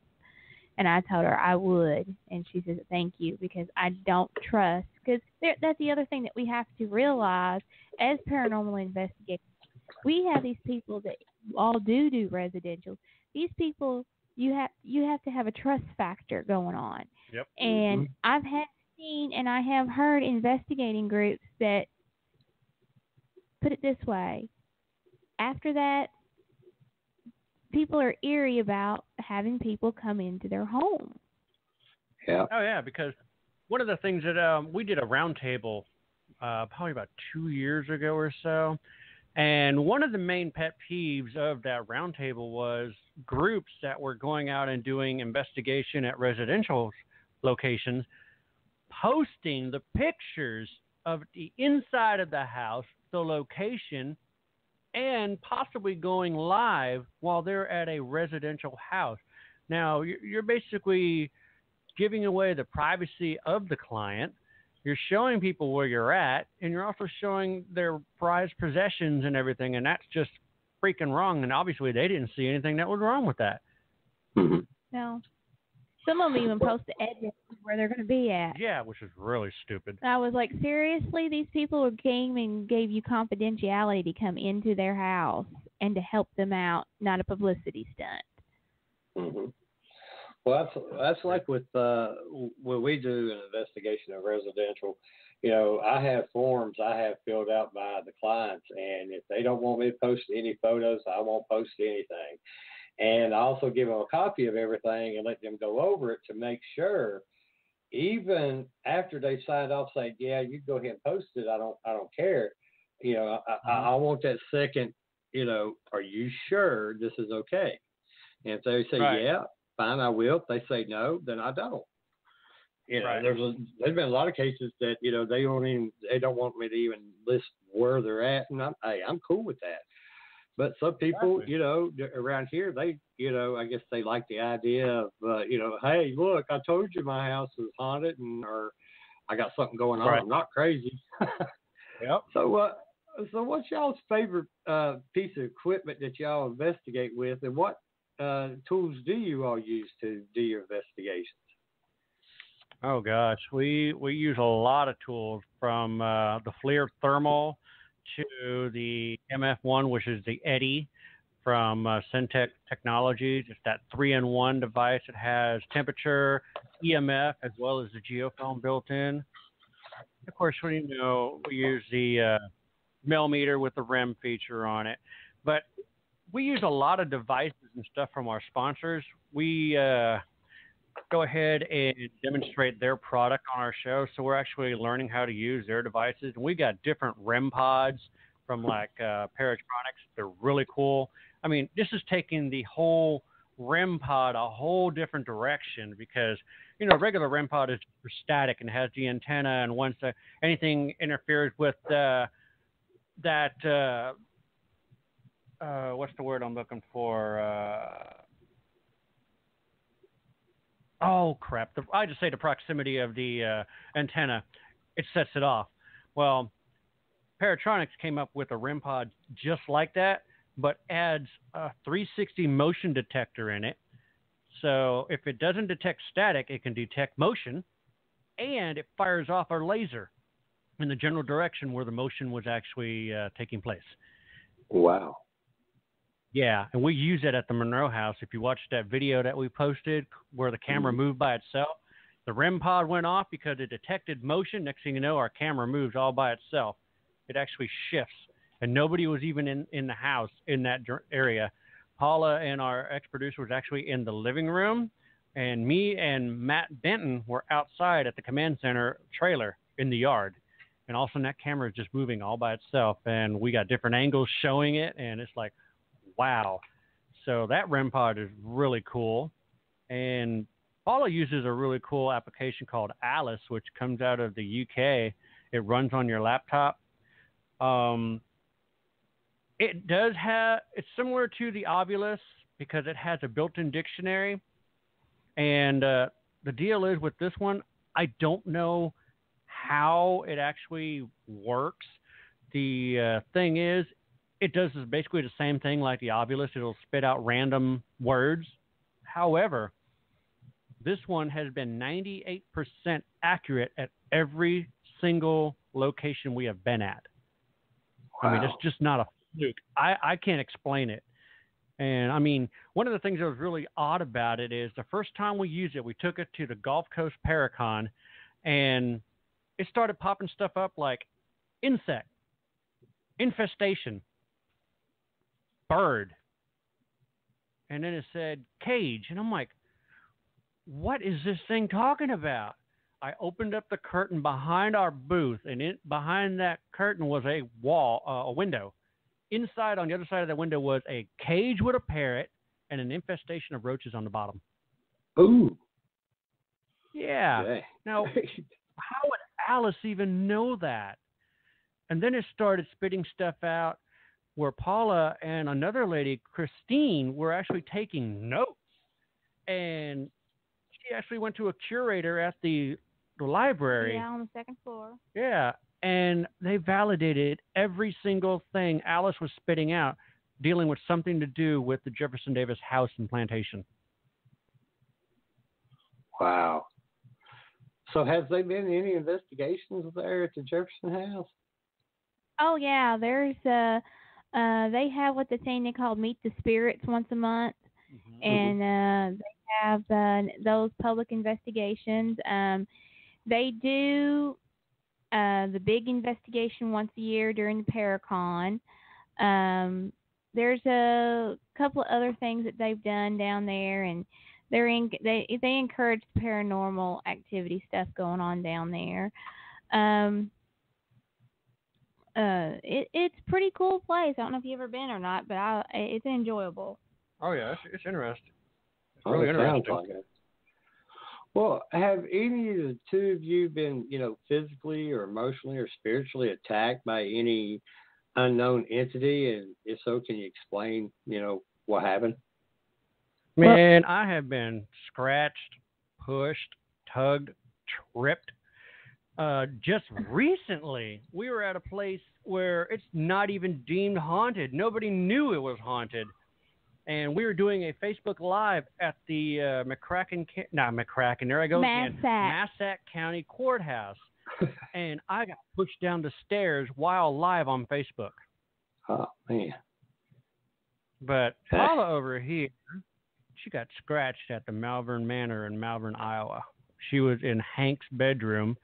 And I told her I would, and she said, thank you, because I don't trust, because that's the other thing that we have to realize as paranormal investigators. We have these people that all do residential. These people, you have to have a trust factor going on. Yep. And I've seen and I have heard investigating groups that, put it this way, after that, people are eerie about having people come into their home. Yeah. Oh, yeah, because one of the things that we did a roundtable probably about 2 years ago or so, and one of the main pet peeves of that roundtable was groups that were going out and doing investigation at residential locations, posting the pictures of the inside of the house, the location, and possibly going live while they're at a residential house. Now, you're basically giving away the privacy of the client. You're showing people where you're at, and you're also showing their prized possessions and everything, and that's just freaking wrong. And obviously, they didn't see anything that was wrong with that. Mm-hmm. No. Some of them even post the address where they're going to be at. Yeah, which is really stupid. I was like, seriously? These people came and gave you confidentiality to come into their house and to help them out, not a publicity stunt. Mm-hmm. Well, that's like with when we do an investigation of residential. I have forms I have filled out by the clients, and if they don't want me to post any photos, I won't post anything. And I also give them a copy of everything and let them go over it to make sure, even after they signed off, say, yeah, you go ahead and post it. I don't care. I want that second. Are you sure this is okay? And if they say yeah, fine, I will. If they say no, then I don't. There's been a lot of cases that they don't want me to even list where they're at, and I'm cool with that. But some people, around here, they, I guess they like the idea of, hey, look, I told you my house is haunted, or I got something going on. I'm not crazy. Yep. So what's y'all's favorite piece of equipment that y'all investigate with, and what tools do you all use to do your investigations? Oh gosh, we use a lot of tools, from the FLIR thermal to the MF1, which is the Eddy from Syntec Technologies. It's that 3-in-1 device. It has temperature, EMF, as well as the geofilm built in. Of course, we use the millimeter with the REM feature on it. But we use a lot of devices and stuff from our sponsors. We go ahead and demonstrate their product on our show, so we're actually learning how to use their devices. And we got different REM pods from Paratronics. They're really cool. I mean, this is taking the whole REM pod a whole different direction, because regular REM pod is for static and has the antenna, and once anything interferes with that what's the word I'm looking for? Oh, crap. I just say the proximity of the antenna, it sets it off. Well, Paratronics came up with a REM pod just like that, but adds a 360 motion detector in it. So if it doesn't detect static, it can detect motion, and it fires off our laser in the general direction where the motion was actually taking place. Wow. Yeah, and we use it at the Monroe House. If you watched that video that we posted where the camera moved by itself, the REM pod went off because it detected motion. Next thing you know, our camera moves all by itself. It actually shifts, and nobody was even in the house in that area. Paula and our ex-producer was actually in the living room, and me and Matt Benton were outside at the command center trailer in the yard. And all of a sudden, that camera is just moving all by itself, and we got different angles showing it, and it's like, wow. So that REM pod is really cool. And Paula uses a really cool application called Alice, which comes out of the UK. It runs on your laptop. It's similar to the Ovilus because it has a built-in dictionary. And the deal is with this one, I don't know how it actually works. The thing is, it does basically the same thing like the Ovilus. It'll spit out random words. However, this one has been 98% accurate at every single location we have been at. Wow. I mean, it's just not a fluke. I can't explain it. And, I mean, one of the things that was really odd about it is the first time we used it, we took it to the Gulf Coast Paracon, and it started popping stuff up like insect, infestation, bird, and then it said cage, and I'm like, what is this thing talking about? I opened up the curtain behind our booth, and behind that curtain was a window. Inside, on the other side of the window, was a cage with a parrot and an infestation of roaches on the bottom. Ooh. Yeah. Dang. Now, how would Alice even know that? And then it started spitting stuff out where Paula and another lady, Christine, were actually taking notes. And she actually went to a curator at the library. Yeah, on the second floor. Yeah. And they validated every single thing Alice was spitting out, dealing with something to do with the Jefferson Davis house and plantation. Wow. So has there been any investigations there at the Jefferson house? Oh, yeah. There's they have what the thing they call Meet the Spirits once a month. Mm-hmm. And they have those public investigations. They do the big investigation once a year during the Paracon. There's a couple of other things that they've done down there, and they encourage the paranormal activity stuff going on down there. It's a pretty cool place. I don't know if you've ever been or not, but it's enjoyable. Oh yeah, it's interesting. It's really interesting. Like it. Well, have any of the two of you been, physically or emotionally or spiritually attacked by any unknown entity? And if so, can you explain, what happened? Man, I have been scratched, pushed, tugged, tripped. Just recently, we were at a place where it's not even deemed haunted. Nobody knew it was haunted. And we were doing a Facebook Live at the Massac County Courthouse. And I got pushed down the stairs while live on Facebook. Oh, man. But Paula over here, she got scratched at the Malvern Manor in Malvern, Iowa. She was in Hank's bedroom,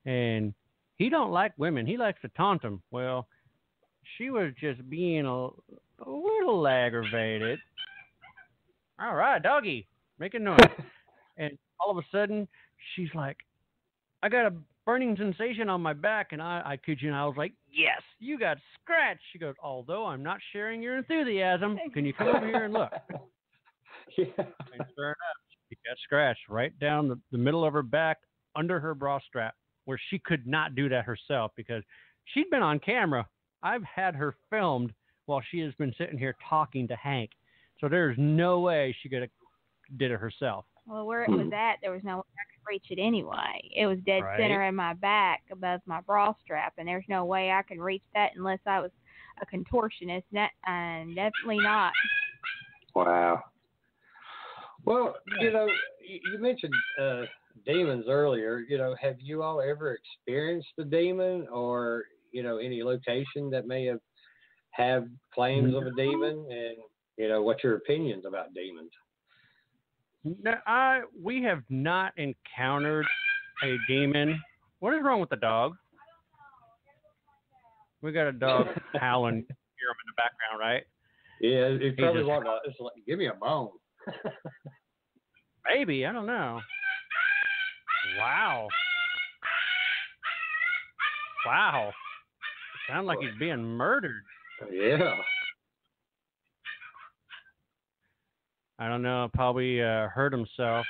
and he don't like women. He likes to taunt them. Well, she was just being a little aggravated. All right, doggy, making noise. And all of a sudden, she's like, I got a burning sensation on my back. And I kid you, and I was like, yes, you got scratched. She goes, although I'm not sharing your enthusiasm, can you come over here and look? Yeah. And sure enough, she got scratched right down the middle of her back under her bra strap, where she could not do that herself because she'd been on camera. I've had her filmed while she has been sitting here talking to Hank. So there's no way she could have did it herself. Well, where it was at, there was no way I could reach it anyway. It was dead center in my back above my bra strap, and there's no way I can reach that unless I was a contortionist. Definitely not. Wow. Well, you mentioned demons earlier. Have you all ever experienced a demon or, any location that may have claims of a demon? And, what's your opinions about demons? No, we have not encountered a demon. What is wrong with the dog? We got a dog howling. Hear him in the background, right? Yeah, he probably want to. It's like, give me a bone. Maybe, I don't know. Wow. Sounds like he's being murdered. Yeah. I don't know. Probably hurt himself.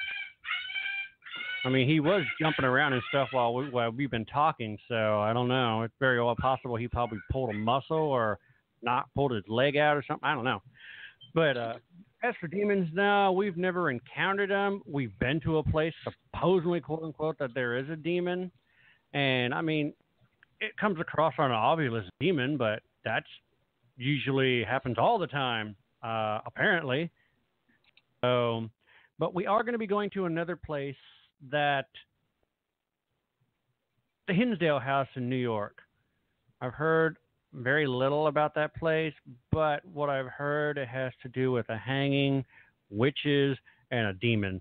I mean, he was jumping around and stuff while we've been talking, so I don't know. It's very well possible he probably pulled a muscle or not pulled his leg out or something. I don't know. But as for demons, no, we've never encountered them. We've been to a place, supposedly, quote unquote, that there is a demon. And, I mean, it comes across on an obvious demon, but that's usually happens all the time, apparently. So, but we are going to be going to another place that the Hinsdale House in New York. I've heard very little about that place, but what I've heard, it has to do with a hanging, witches, and a demon.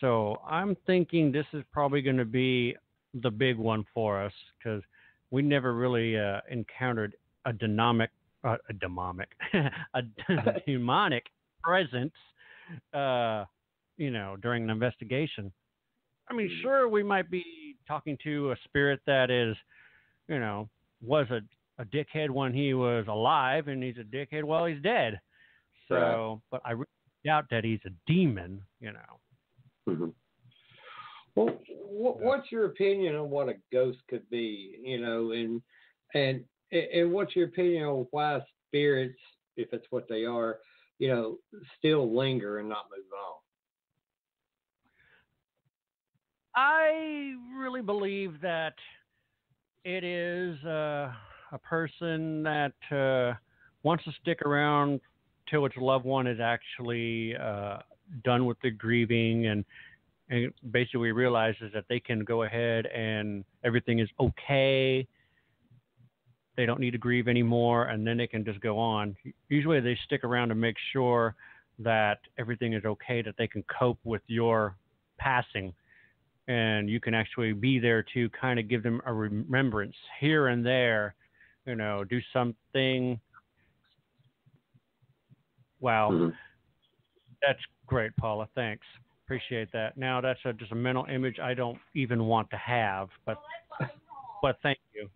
So I'm thinking this is probably going to be the big one for us because we never really encountered a demonic presence, during an investigation. I mean, sure, we might be talking to a spirit that is, was a dickhead when he was alive, and he's a dickhead while he's dead. So, right. But I really doubt that he's a demon, Mm-hmm. Well, what's your opinion on what a ghost could be, and what's your opinion on why spirits, if it's what they are, still linger and not move on? I really believe that it is a person that wants to stick around till its loved one is actually done with the grieving and basically realizes that they can go ahead and everything is okay. They don't need to grieve anymore, and then they can just go on. Usually they stick around to make sure that everything is okay, that they can cope with your passing. And you can actually be there to kind of give them a remembrance here and there, do something. Wow. That's great, Paula. Thanks. Appreciate that. Now, that's just a mental image I don't even want to have, but thank you.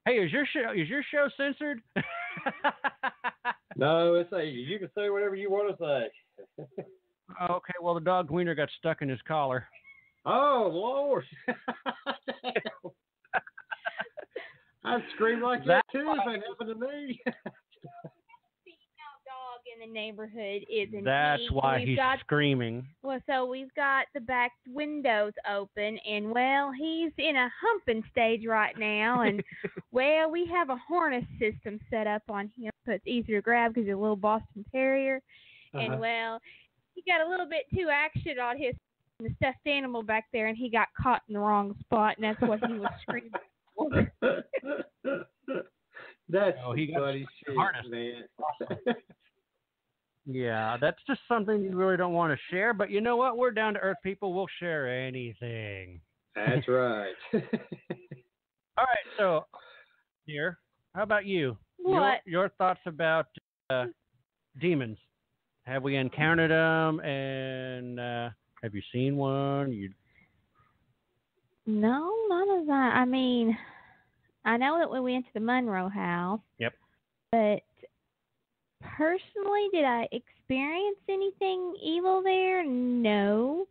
Hey, is your show censored? No, you can say whatever you want to say. Okay, well, the dog wiener got stuck in his collar. Oh, Lord. I'd scream like that too if it happened to me. Dog in the neighborhood isn't. That's why he's screaming. Well, so we've got the back windows open, and well, he's in a humping stage right now, and well, we have a harness system set up on him so it's easier to grab because he's a little Boston Terrier, and well, he got a little bit too action on the stuffed animal back there, and he got caught in the wrong spot, and that's what he was screaming for. That's funny shit, man. Yeah, that's just something you really don't want to share, but you know what? We're down to earth people. We'll share anything. That's right. All right, so, dear, how about you? What? Your thoughts about demons? Have we encountered them, and have you seen one? No, none of that. I mean, I know that when we went to the Monroe house. Yep. But personally, did I experience anything evil there? No.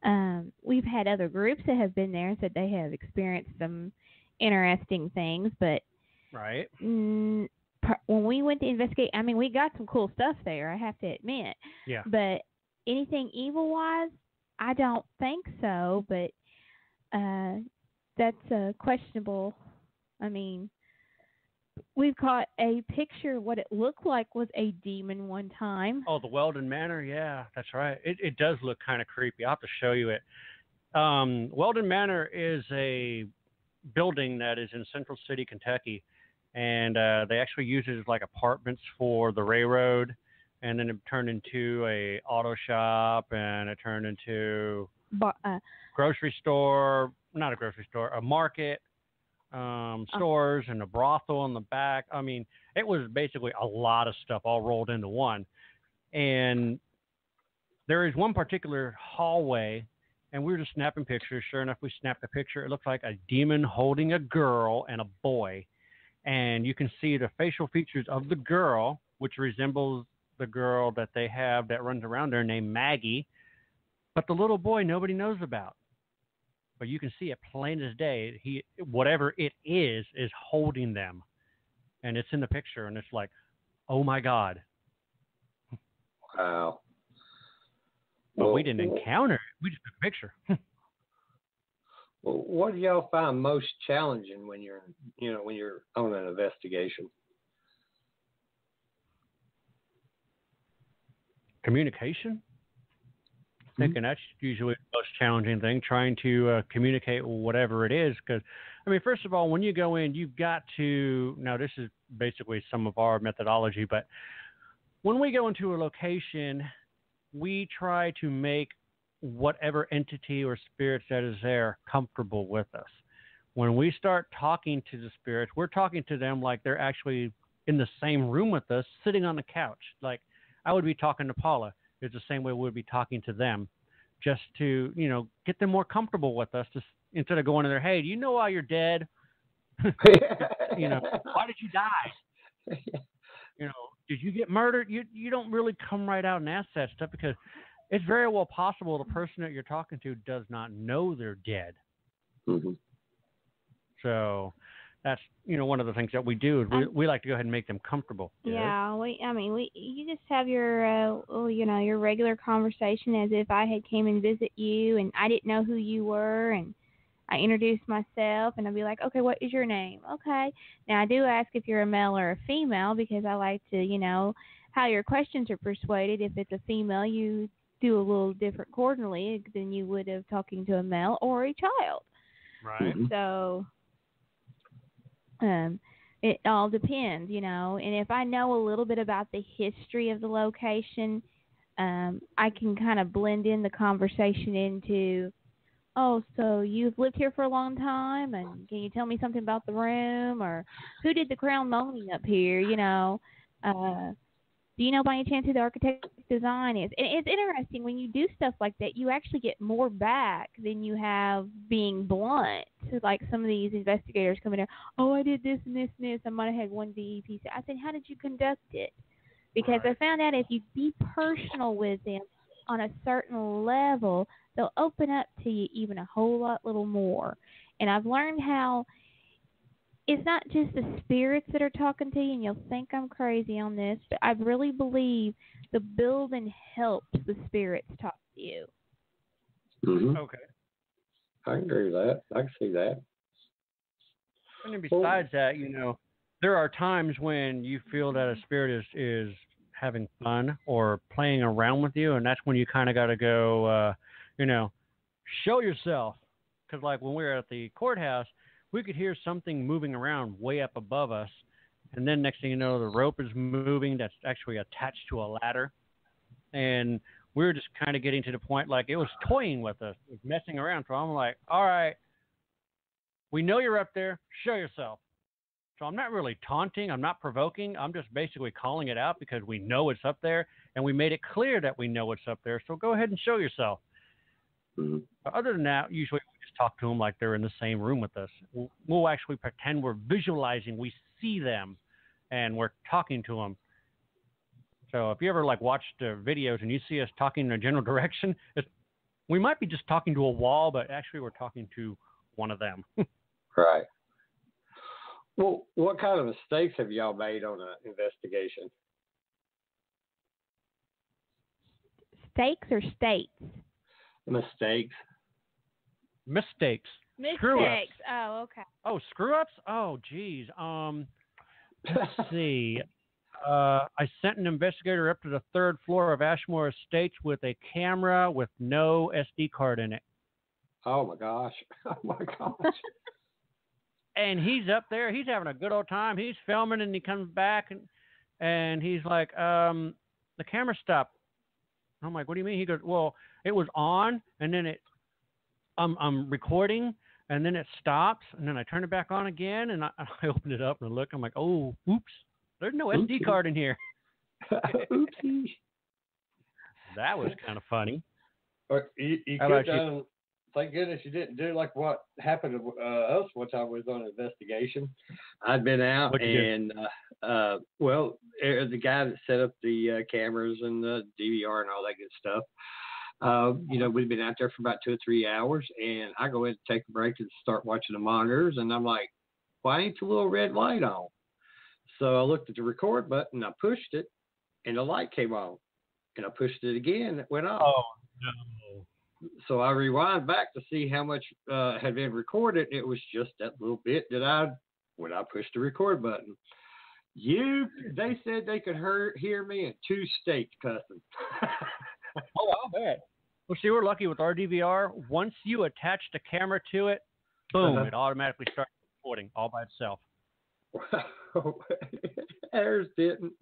Yeah. We've had other groups that have been there and said they have experienced some interesting things, but right. When we went to investigate, I mean, we got some cool stuff there, I have to admit. Yeah. But anything evil-wise, I don't think so, but that's questionable. I mean, we've caught a picture. What it looked like was a demon one time. Oh, the Weldon Manor? Yeah, that's right. It does look kind of creepy. I'll have to show you it. Weldon Manor is a building that is in Central City, Kentucky, and they actually use it as like apartments for the railroad, and then it turned into a auto shop, and it turned into grocery store, not a grocery store, a market, stores, and a brothel in the back. I mean, it was basically a lot of stuff all rolled into one. And there is one particular hallway, and we were just snapping pictures. Sure enough, we snapped a picture. It looks like a demon holding a girl and a boy. And you can see the facial features of the girl, which resembles the girl that they have that runs around there named Maggie. But the little boy nobody knows about. But you can see it plain as day. Whatever it is holding them. And it's in the picture, and it's like, oh, my God. Wow. But we didn't encounter it. We just took a picture. Well, what do y'all find most challenging when you're on an investigation? Communication. Thinking that's usually the most challenging thing, trying to communicate whatever it is. Because, I mean, first of all, when you go in, you've got to, now this is basically some of our methodology, but when we go into a location, we try to make whatever entity or spirits that is there comfortable with us. When we start talking to the spirits, we're talking to them like they're actually in the same room with us, sitting on the couch. Like I would be talking to Paula. It's the same way we'd be talking to them, just to, get them more comfortable with us, just instead of going in there, hey, do you know why you're dead? Why did you die? Did you get murdered? You don't really come right out and ask that stuff, because it's very well possible the person that you're talking to does not know they're dead. Mm-hmm. So that's, one of the things that we do is we like to go ahead and make them comfortable. Yeah, you just have your, your regular conversation as if I had came and visit you and I didn't know who you were, and I introduced myself and I'd be like, okay, what is your name? Okay. Now I do ask if you're a male or a female, because I like to, how your questions are persuaded. If it's a female, you do a little different accordingly than you would have talking to a male or a child. Right. So, It all depends, and if I know a little bit about the history of the location, I can kind of blend in the conversation into, oh, so you've lived here for a long time, and can you tell me something about the room, or who did the crown molding up here, do you know by any chance who the architect's design is? And it's interesting, when you do stuff like that, you actually get more back than you have being blunt. So like some of these investigators come in there, oh, I did this and this and this, I might have had one VEP. I said, how did you conduct it? Because I found out if you be personal with them on a certain level, they'll open up to you even a whole lot little more. And I've learned how it's not just the spirits that are talking to you, and you'll think I'm crazy on this, but I really believe the building helps the spirits talk to you. Mm-hmm. Okay. I can agree with that. I can see that. And then besides that, there are times when you feel that a spirit is having fun or playing around with you, and that's when you kind of got to go, show yourself. Because like when we were at the courthouse, we could hear something moving around way up above us, and then next thing you know, the rope is moving that's actually attached to a ladder, and we were just kind of getting to the point like it was toying with us, it was messing around. So I'm like, all right, we know you're up there, show yourself. So I'm not really taunting, I'm not provoking, I'm just basically calling it out because we know it's up there, and we made it clear that we know it's up there, so go ahead and show yourself. Mm-hmm. But other than that, usually we just talk to them like they're in the same room with us. We'll actually pretend we're visualizing, we see them, and we're talking to them. So if you ever watch the videos and you see us talking in a general direction, we might be just talking to a wall, but actually we're talking to one of them. Right. Well, what kind of mistakes have y'all made on an investigation? Steaks or states? Mistakes. Mistakes. Screw-ups. Oh, okay. Oh, screw-ups? Oh, geez. Let's see. I sent an investigator up to the third floor of Ashmore Estates with a camera with no SD card in it. Oh, my gosh. Oh, my gosh. And he's up there. He's having a good old time. He's filming, and he comes back, and he's like, the camera stopped. I'm like, what do you mean? He goes, well, it was on, and then I'm recording, and then it stops, and then I turn it back on again, and I open it up and I look. I'm like, oh, oops, there's no SD card in here. Oopsie. That was kind of funny. You could have, thank goodness you didn't do like what happened to us one time. We was on an investigation. I'd been out, and the guy that set up the cameras and the DVR and all that good stuff, we'd been out there for about 2 or 3 hours, and I go in to take a break and start watching the monitors, and I'm like, why ain't the little red light on? So I looked at the record button, I pushed it, and the light came on, and I pushed it again, it went off. Oh, no. So I rewind back to see how much had been recorded. It was just that little bit when I pushed the record button. They said they could hear me in 2 states cussing. Oh, I'll bet. Well, see, we're lucky with our DVR. Once you attach the camera to it, boom, it automatically starts recording all by itself. Ours didn't.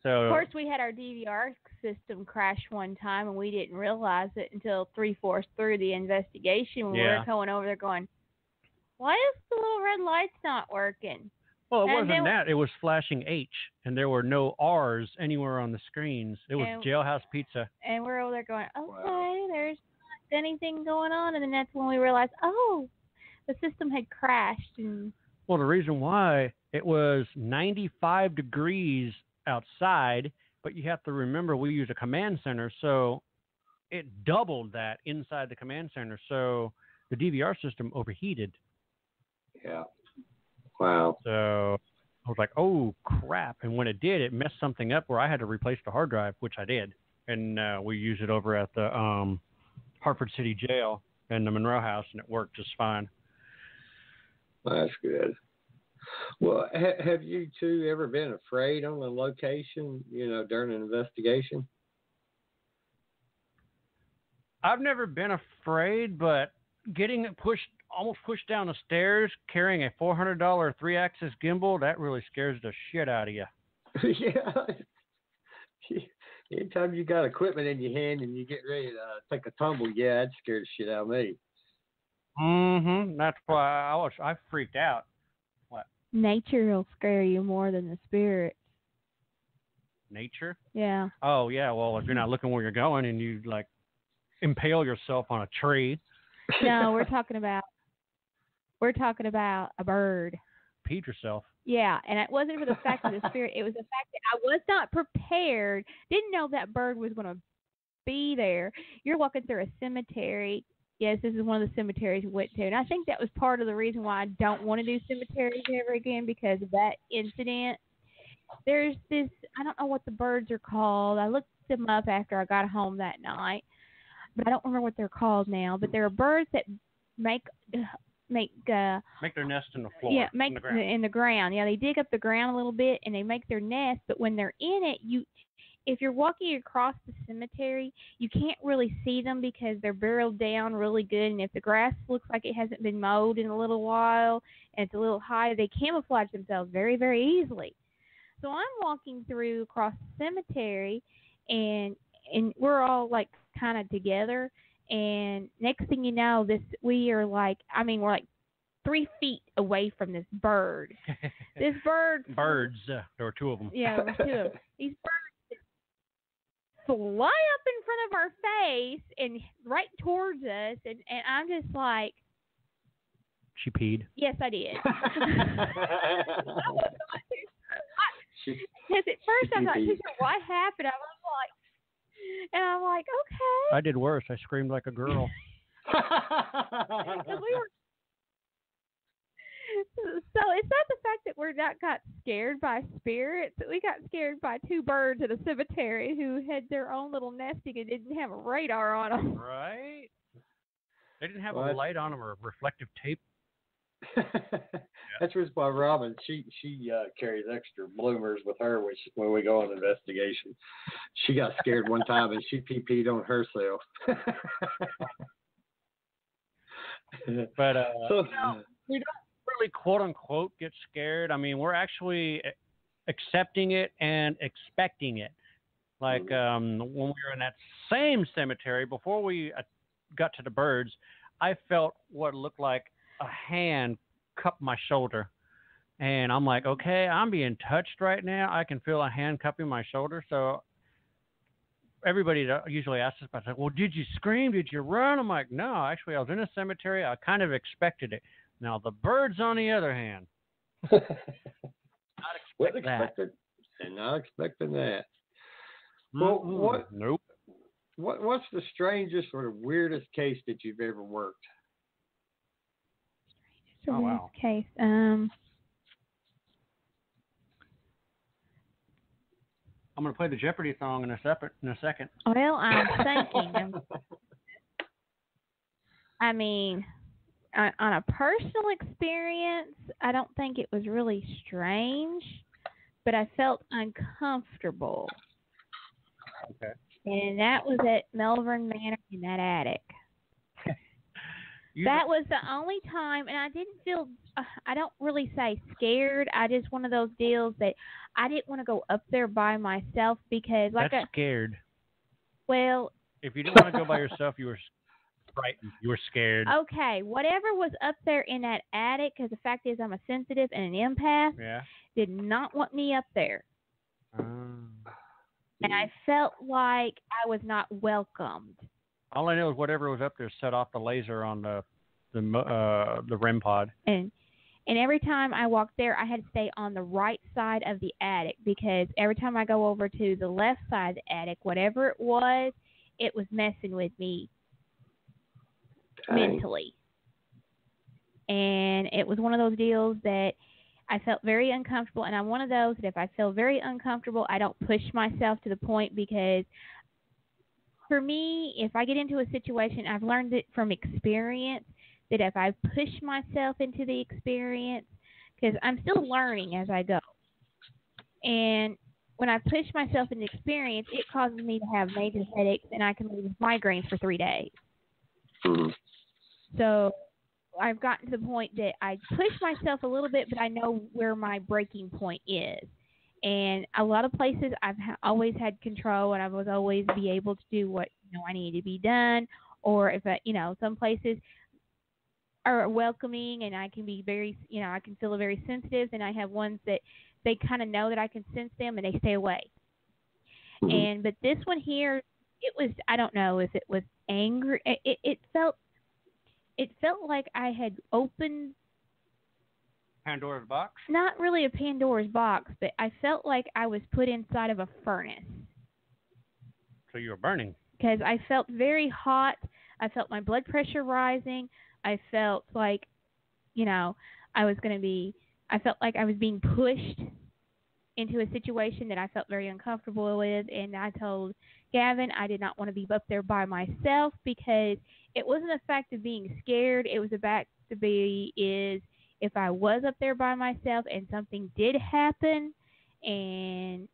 So, of course, we had our DVR system crash one time, and we didn't realize it until 3/4 through the investigation when we were going over there going, why is the little red light's not working? Well, it wasn't that. It was flashing H, and there were no R's anywhere on the screens. It was Jailhouse Pizza. And we're over there going, okay, there's not anything going on. And then that's when we realized, oh, the system had crashed. Well, the reason why, it was 95 degrees outside, but you have to remember we use a command center, so it doubled that inside the command center. So the DVR system overheated. Yeah. Wow. So I was like, oh, crap. And when it did, it messed something up where I had to replace the hard drive, which I did. And we used it over at the Hartford City Jail and the Monroe House, and it worked just fine. That's good. Well, have you two ever been afraid on a location, during an investigation? I've never been afraid, but getting pushed almost pushed down the stairs carrying a $400 3-axis gimbal. That really scares the shit out of you. Yeah. Anytime you got equipment in your hand and you get ready to take a tumble, yeah, that scared the shit out of me. That's why I freaked out. What? Nature will scare you more than the spirits. Nature? Yeah. Oh, yeah. Well, if you're not looking where you're going and you, like, impale yourself on a tree. No, we're talking about a bird. Peed yourself. Yeah, and it wasn't for the fact of the spirit. It was the fact that I was not prepared. Didn't know that bird was going to be there. You're walking through a cemetery. Yes, this is one of the cemeteries we went to. And I think that was part of the reason why I don't want to do cemeteries ever again, because of that incident. There's this, I don't know what the birds are called. I looked them up after I got home that night, but I don't remember what they're called now. But there are birds that make their nest in the floor. Yeah, in the ground. Yeah, they dig up the ground a little bit and they make their nest. But when they're in it, if you're walking across the cemetery, you can't really see them because they're barreled down really good. And if the grass looks like it hasn't been mowed in a little while and it's a little high, they camouflage themselves very, very easily. So I'm walking through across the cemetery, and we're all like kind of together. And next thing you know, we're like 3 feet away from this bird. This bird. Birds. There were 2 of them. Yeah, there were 2 of them. These birds fly up in front of our face and right towards us, and I'm just like. She peed. Yes, I did. Because at first I thought, what happened? I'm like, okay. I did worse. I screamed like a girl. So it's not the fact that we're not got scared by spirits. We got scared by 2 birds at a cemetery who had their own little nesting and didn't have a radar on them. Right. They didn't have a light on them or reflective tape. That's why Robin, she carries extra bloomers with her when we go on investigation. She got scared one time and she pee-peed on herself. But we don't really quote unquote get scared. I mean, we're actually accepting it and expecting it. Like when we were in that same cemetery before we got to the birds, I felt what looked like a hand cup my shoulder, and I'm like, okay, I'm being touched right now. I can feel a hand cupping my shoulder. So everybody usually asks us about, well, did you scream? Did you run? I'm like, no, actually, I was in a cemetery. I kind of expected it. Now the birds, on the other hand, not expecting that. Well, Nope. What's the strangest or the weirdest case that you've ever worked? Oh, wow. Case. I'm going to play the Jeopardy song in a second. Well, I'm thinking. I mean, on a personal experience, I don't think it was really strange, but I felt uncomfortable. Okay. And that was at Melbourne Manor in that attic. That was the only time, and I didn't feel, I don't really say scared. I just one of those deals that I didn't want to go up there by myself because That's scared. Well. If you didn't want to go by yourself, you were frightened. You were scared. Okay, whatever was up there in that attic, because the fact is I'm a sensitive and an empath, did not want me up there. And I felt like I was not welcomed. All I know is whatever was up there set off the laser on the REM pod. And every time I walked there, I had to stay on the right side of the attic because every time I go over to the left side of the attic, whatever it was messing with me mentally. And it was one of those deals that I felt very uncomfortable. And I'm one of those that if I feel very uncomfortable, I don't push myself to the point because for me, if I get into a situation, I've learned it from experience that if I push myself into the experience, because I'm still learning as I go, and when I push myself into experience, it causes me to have major headaches, and I can lose migraines for 3 days. So I've gotten to the point that I push myself a little bit, but I know where my breaking point is. And a lot of places I've always had control, and I was always be able to do what I needed to be done. Or if some places are welcoming, and I can be very, I can feel very sensitive. And I have ones that they kind of know that I can sense them, and they stay away. Mm-hmm. But this one here, it was, I don't know if it was anger. It felt like I had opened Pandora's box? Not really a Pandora's box, but I felt like I was put inside of a furnace. So you were burning. Because I felt very hot. I felt my blood pressure rising. I felt like, I felt like I was being pushed into a situation that I felt very uncomfortable with. And I told Gavin I did not want to be up there by myself, because it wasn't a fact of being scared. It was a fact to be if I was up there by myself and something did happen, and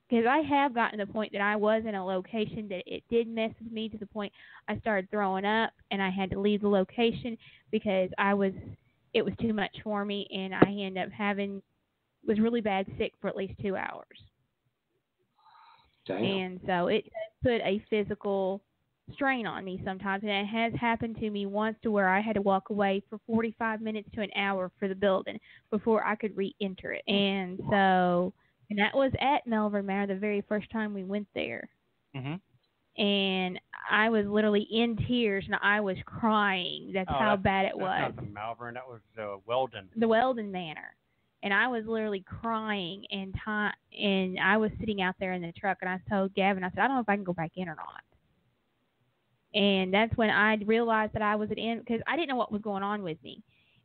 because I have gotten to the point that I was in a location that it did mess with me to the point I started throwing up, and I had to leave the location because it was too much for me, and I ended up was really bad sick for at least 2 hours. Damn. And so it put a physical strain on me sometimes, and it has happened to me once to where I had to walk away for 45 minutes to an hour for the building before I could re-enter it. And that was at Melbourne Manor the very first time we went there. Mm-hmm. And I was literally in tears, and I was crying. That's how bad it was. That's not the Malvern. That was Weldon. The Weldon Manor. And I was literally crying, and I was sitting out there in the truck, and I told Gavin, I said, I don't know if I can go back in or not. And that's when I realized that I was because I didn't know what was going on with me.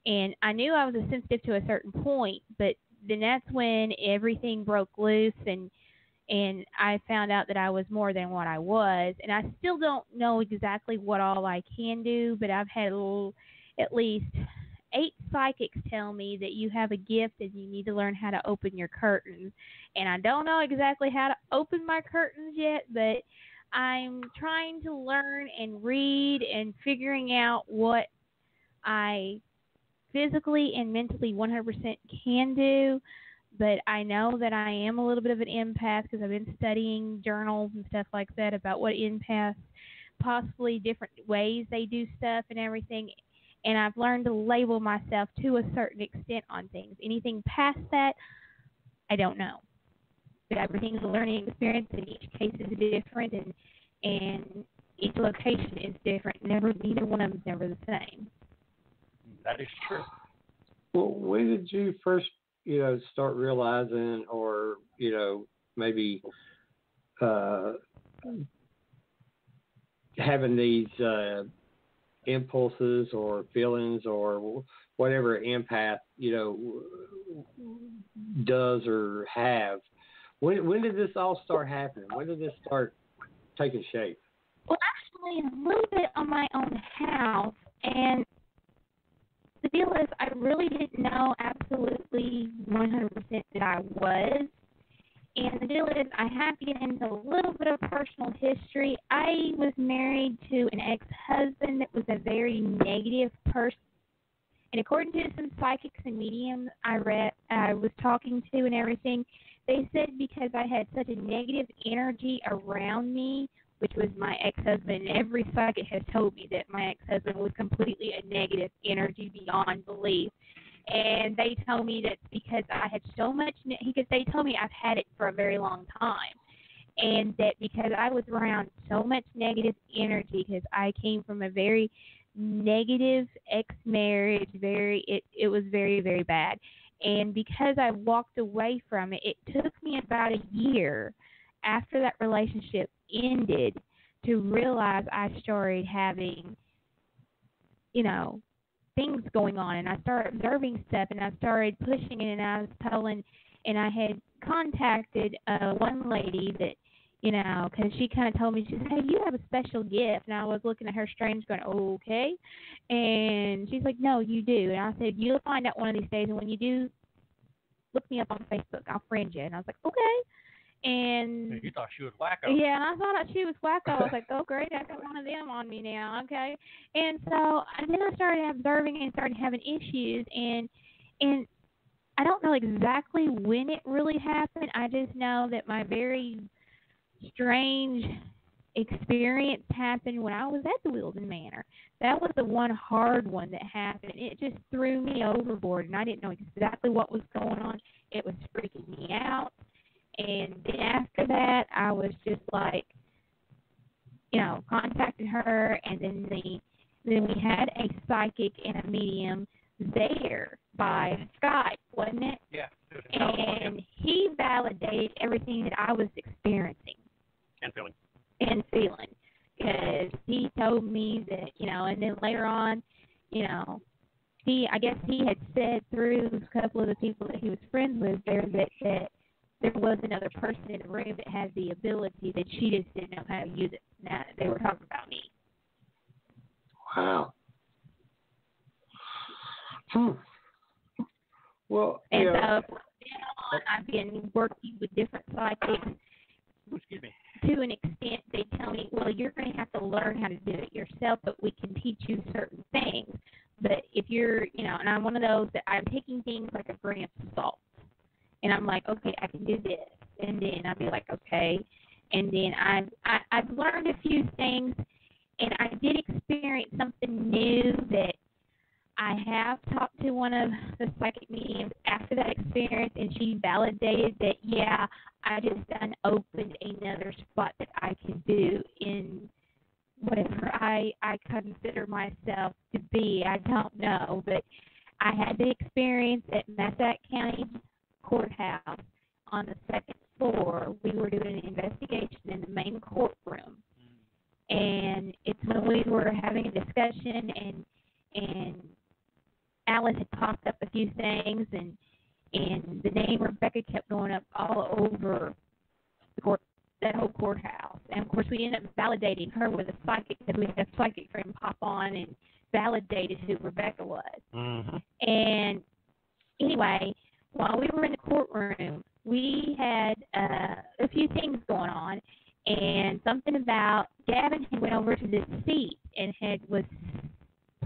And I knew I was sensitive to a certain point, but then that's when everything broke loose, and I found out that I was more than what I was. And I still don't know exactly what all I can do, but I've had at least 8 psychics tell me that you have a gift and you need to learn how to open your curtains. And I don't know exactly how to open my curtains yet, but I'm trying to learn and read and figuring out what I physically and mentally 100% can do. But I know that I am a little bit of an empath because I've been studying journals and stuff like that about what empaths, possibly different ways they do stuff and everything. And I've learned to label myself to a certain extent on things. Anything past that, I don't know. But everything's a learning experience, and each case is different, and each location is different. Neither one of them is never the same. That is true. Well, when did you first, start realizing, or maybe having these impulses or feelings or whatever an empath, does or have? When did this all start happening? When did this start taking shape? Well, actually, a little bit on my own house, and the deal is I really didn't know absolutely 100% that I was. And the deal is I have to get into a little bit of personal history. I was married to an ex-husband that was a very negative person. And according to some psychics and mediums I was talking to and everything, they said because I had such a negative energy around me, which was my ex-husband, and every psychic has told me that my ex-husband was completely a negative energy beyond belief. And they told me that because I had so much, because they told me I've had it for a very long time. And that because I was around so much negative energy, because I came from a very negative ex-marriage, it was very, very bad. And because I walked away from it, it took me about a year after that relationship ended to realize I started having, things going on, and I started observing stuff, and I started pushing it, and I was telling, and I had contacted one lady that, because she kind of told me, she said, hey, you have a special gift, and I was looking at her strange going, oh, okay, and she's like, no, you do, and I said, you'll find out one of these days, and when you do, look me up on Facebook, I'll friend you, and I was like, okay, And you thought she was wacko. Yeah, and I thought she was wacko. I was like, oh, great, I got one of them on me now, okay? And then I started observing and started having issues, and I don't know exactly when it really happened. I just know that my very strange experience happened when I was at the Wilden Manor. That was the one hard one that happened. It just threw me overboard, and I didn't know exactly what was going on. It was freaking me out. And then after that, I was just like, contacted her, and then we had a psychic and a medium there by Skype, wasn't it? Yeah. And he validated everything that I was experiencing. And feeling. Because he told me that, and then later on, I guess he had said through a couple of the people that he was friends with there that there was another person in the room that had the ability that she just didn't know how to use it. Now they were talking about me. Wow. Well, and so from then on, I've been working with different psychics. Excuse me. To an extent, they tell me, well, you're going to have to learn how to do it yourself, but we can teach you certain things. But if you're, and I'm one of those that I'm taking things like a grain of salt. And I'm like, okay, I can do this. And then I'll be like, okay. And then I've learned a few things, and I did experience something new that I have talked to one of the psychic mediums after that experience, and she validated that, yeah, I just unopened another spot that I can do in whatever I consider myself to be. I don't know, but I had the experience at Massac County Courthouse on the second floor. We were doing an investigation in the main courtroom, and it's when we were having a discussion, and Alice had popped up a few things, and the name Rebecca kept going up all over the court, that whole courthouse. And of course, we ended up validating her with a psychic, because we had a psychic friend pop on and validated who Rebecca was. Mm-hmm. And anyway, while we were in the courtroom, we had a few things going on, and something about Gavin had went over to this seat and was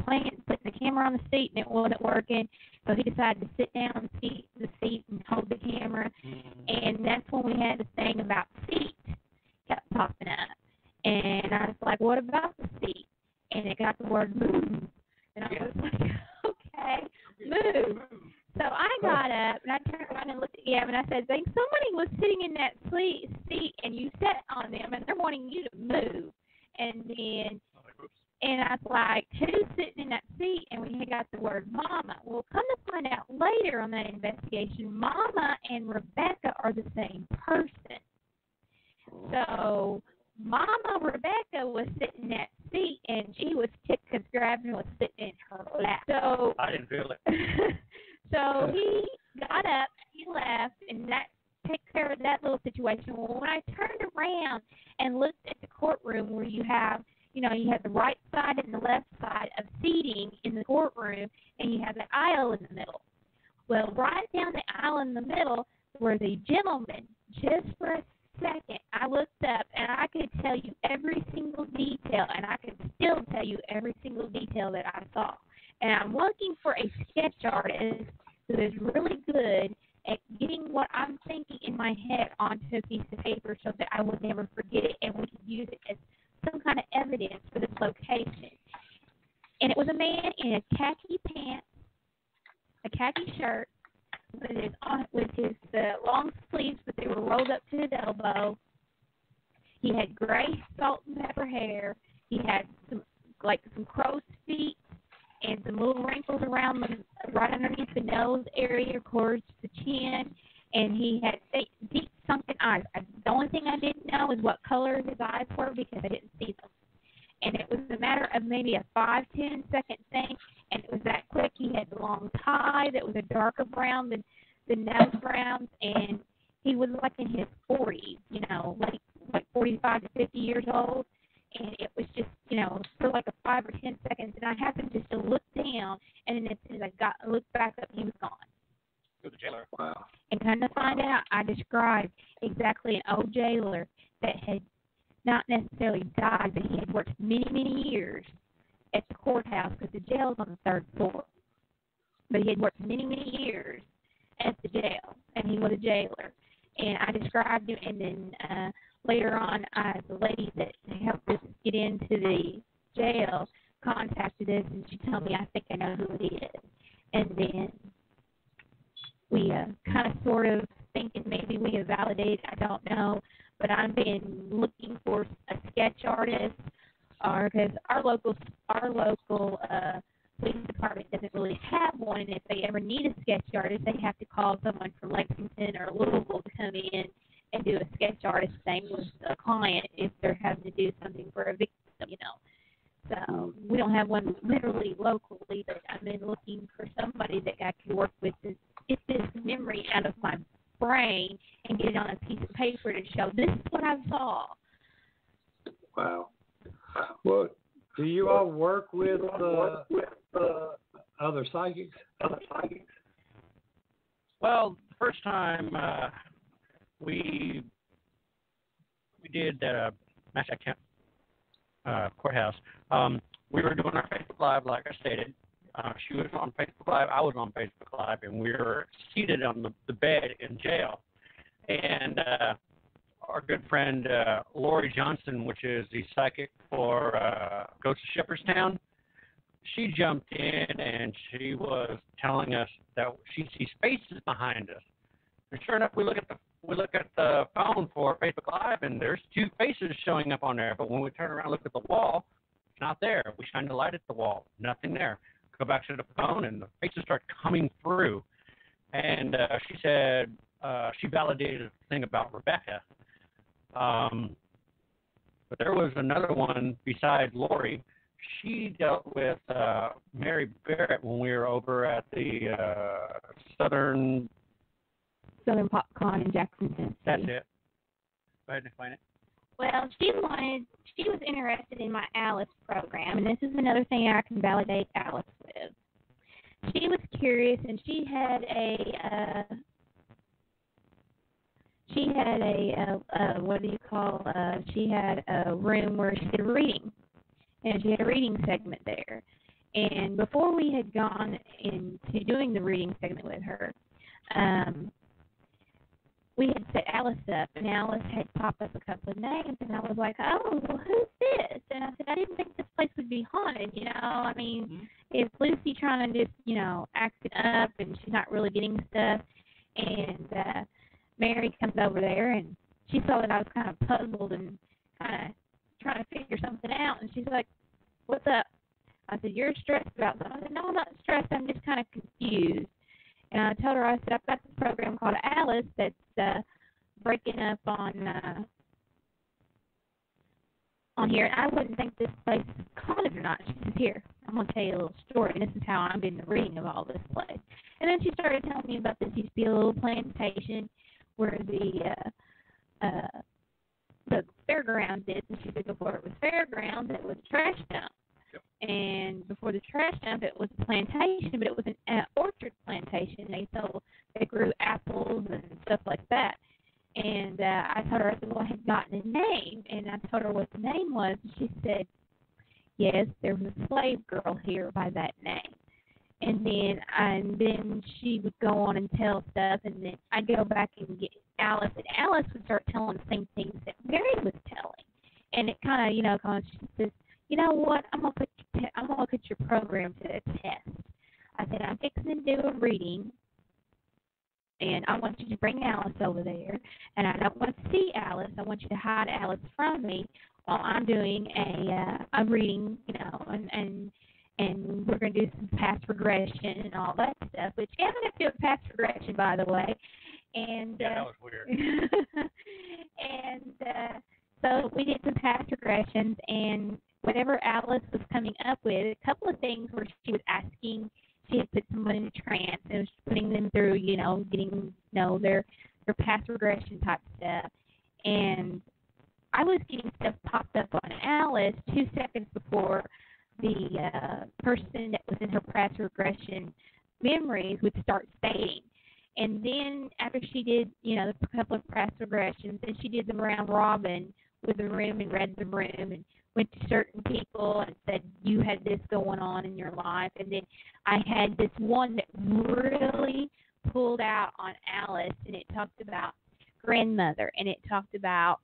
putting the camera on the seat, and it wasn't working, so he decided to sit down on the seat and hold the camera. And that's when we had the thing about seat kept popping up, and I was like, what about the seat? And it got the word move, and I was like, okay, move. So I got up, and I turned around and looked at Gavin, and I said, somebody was sitting in that seat, and you sat on them, and they're wanting you to move. And I was like, who's sitting in that seat? And we had got the word mama. Well, come to find out later on that investigation, Mama and Rebecca are the same person. So Mama Rebecca was sitting in that seat, and she was ticked because Gavin was sitting in her lap. So I didn't feel it. So he got up, he left, and that took care of that little situation. Well, when I turned around and looked at the courtroom where you have the right side and the left side of seating in the courtroom, and you have the aisle in the middle. Well, right down the aisle in the middle was a gentleman. Just for a second, I looked up, and I could tell you every single detail, and I could still tell you every single detail that I saw. And I'm looking for a sketch artist who is really good at getting what I'm thinking in my head onto a piece of paper so that I would never forget it, and we could use it as some kind of evidence for this location. And it was a man in a khaki pants, a khaki shirt, with his long sleeves, but they were rolled up to his elbow. He had gray salt and pepper hair. He had some crow's feet and some little wrinkles around them, right underneath the nose area, towards the chin. And he had deep sunken eyes. The only thing I didn't know is what color his eyes were, because I didn't see them. And it was a matter of maybe a 5-10 second thing, and it was that quick. He had the long tie that was a darker brown than the nose brown, and he was like in his 40s, like 45 to 50 years old. And it was just, for like a 5 or 10 seconds, and I happened just to look down, and then as soon as I looked back up, he was gone. the jailer. Wow. And kind of find out, I described exactly an old jailer that had not necessarily died, but he had worked many, many years at the courthouse because the jail is on the third floor. But he had worked many, many years at the jail, and he was a jailer. And I described him, and then later on, the lady that helped us get into the jail contacted us, and she told me, I think I know who it is. And then we kind of sort of thinking maybe we have validated, I don't know, but I've been looking for a sketch artist, or because our local police department doesn't really have one, and if they ever need a sketch artist, they have to call someone from Lexington or Louisville to come in and do a sketch artist thing with a client if they're having to do something for a victim, you know. So we don't have one literally locally, but I've been looking for somebody that I could work with to get this memory out of my brain and get it on a piece of paper to show this is what I saw. Wow. Well, do you all work with other psychics? Well, the first time we did Massac courthouse, we were doing our Facebook Live, like I stated. She was on Facebook Live, I was on Facebook Live, and we were seated on the bed in jail. And our good friend Lori Johnson, which is the psychic for Ghost of Shepherdstown, she jumped in and she was telling us that she sees faces behind us. And sure enough, we look at the phone for Facebook Live, and there's two faces showing up on there. But when we turn around and look at the wall, it's not there. We shine the light at the wall, nothing there. Go back to the phone, and the faces start coming through. And she said she validated the thing about Rebecca. But there was another one besides Lori. She dealt with Mary Barrett when we were over at the Southern PopCon in Jackson, Tennessee. That's it. Go ahead and explain it. Well, she was interested in my Alice program, and this is another thing I can validate Alice with. She was curious, and she had a room where she did a reading, and she had a reading segment there. And before we had gone into doing the reading segment with her, we had set Alice up, and Alice had popped up a couple of names, and I was like, oh, well, who's this? And I said, I didn't think this place would be haunted, you know. I mean, if Lucy trying to just, you know, act it up, and she's not really getting stuff, and Mary comes over there, and she saw that I was kind of puzzled and kind of trying to figure something out, and she's like, what's up? I said, you're stressed about something. I said, no, I'm not stressed. I'm just kind of confused. And I told her, I said, I've got this program called Alice that's breaking up on here. And I wouldn't think this place is haunted or not. She says, here, I'm going to tell you a little story. And this is how I'm getting the reading of all this place. And then she started telling me about this used to be a little plantation where the fairgrounds is. And she said before it was fairgrounds, it was trash dump. And before the trash dump, it was a plantation, but it was an orchard plantation. They grew apples and stuff like that. And I told her, I said, well, I had gotten a name. And I told her what the name was. And she said, yes, there was a slave girl here by that name. And then she would go on and tell stuff, and then I'd go back and get Alice, and Alice would start telling the same things that Mary was telling. And it kind of, you know, she says, you know what, I'm gonna put your program to the test. I said, I'm fixing to do a reading, and I want you to bring Alice over there, and I don't want to see Alice. I want you to hide Alice from me while I'm doing a reading, you know, and we're going to do some past regression and all that stuff, which Gavin had to do a past regression, by the way. And yeah, that was weird. and so we did some past regressions, and whatever Alice was coming up with, a couple of things where she was asking, she had put someone in a trance and was putting them through, you know, getting, you know, their past regression type stuff. And I was getting stuff popped up on Alice 2 seconds before the person that was in her past regression memories would start stating. And then after she did, a couple of past regressions, then she did the round robin with the room and read the room and went to certain people and said, you had this going on in your life. And then I had this one that really pulled out on Alice, and it talked about grandmother, and it talked about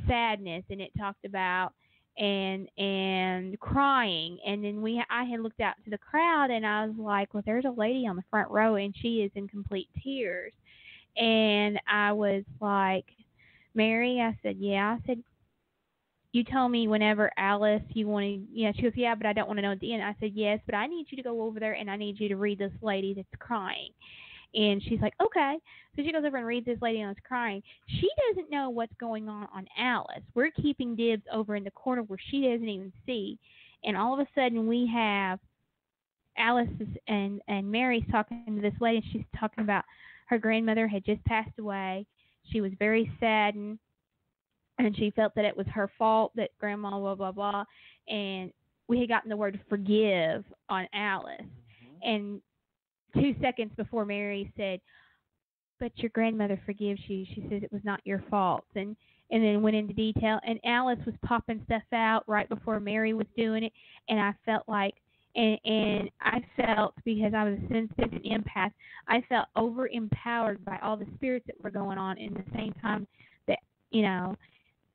sadness, and it talked about and crying. And then I had looked out to the crowd, and I was like, well, there's a lady on the front row, and she is in complete tears. And I was like, Mary, I said, yeah. I said, you told me whenever Alice, you wanted, she goes, yeah, but I don't want to know at the end. I said, yes, but I need you to go over there, and I need you to read this lady that's crying. And she's like, okay. So she goes over and reads this lady that's crying. She doesn't know what's going on Alice. We're keeping dibs over in the corner where she doesn't even see. And all of a sudden we have Alice and Mary's talking to this lady, and she's talking about her grandmother had just passed away. She was very saddened, and she felt that it was her fault that grandma, blah, blah, blah. And we had gotten the word forgive on Alice. Mm-hmm. And 2 seconds before Mary said, but your grandmother forgives you. She says it was not your fault. And then went into detail. And Alice was popping stuff out right before Mary was doing it. And I felt like, and I felt, because I was a sensitive and empath, I felt over-empowered by all the spirits that were going on in the same time that,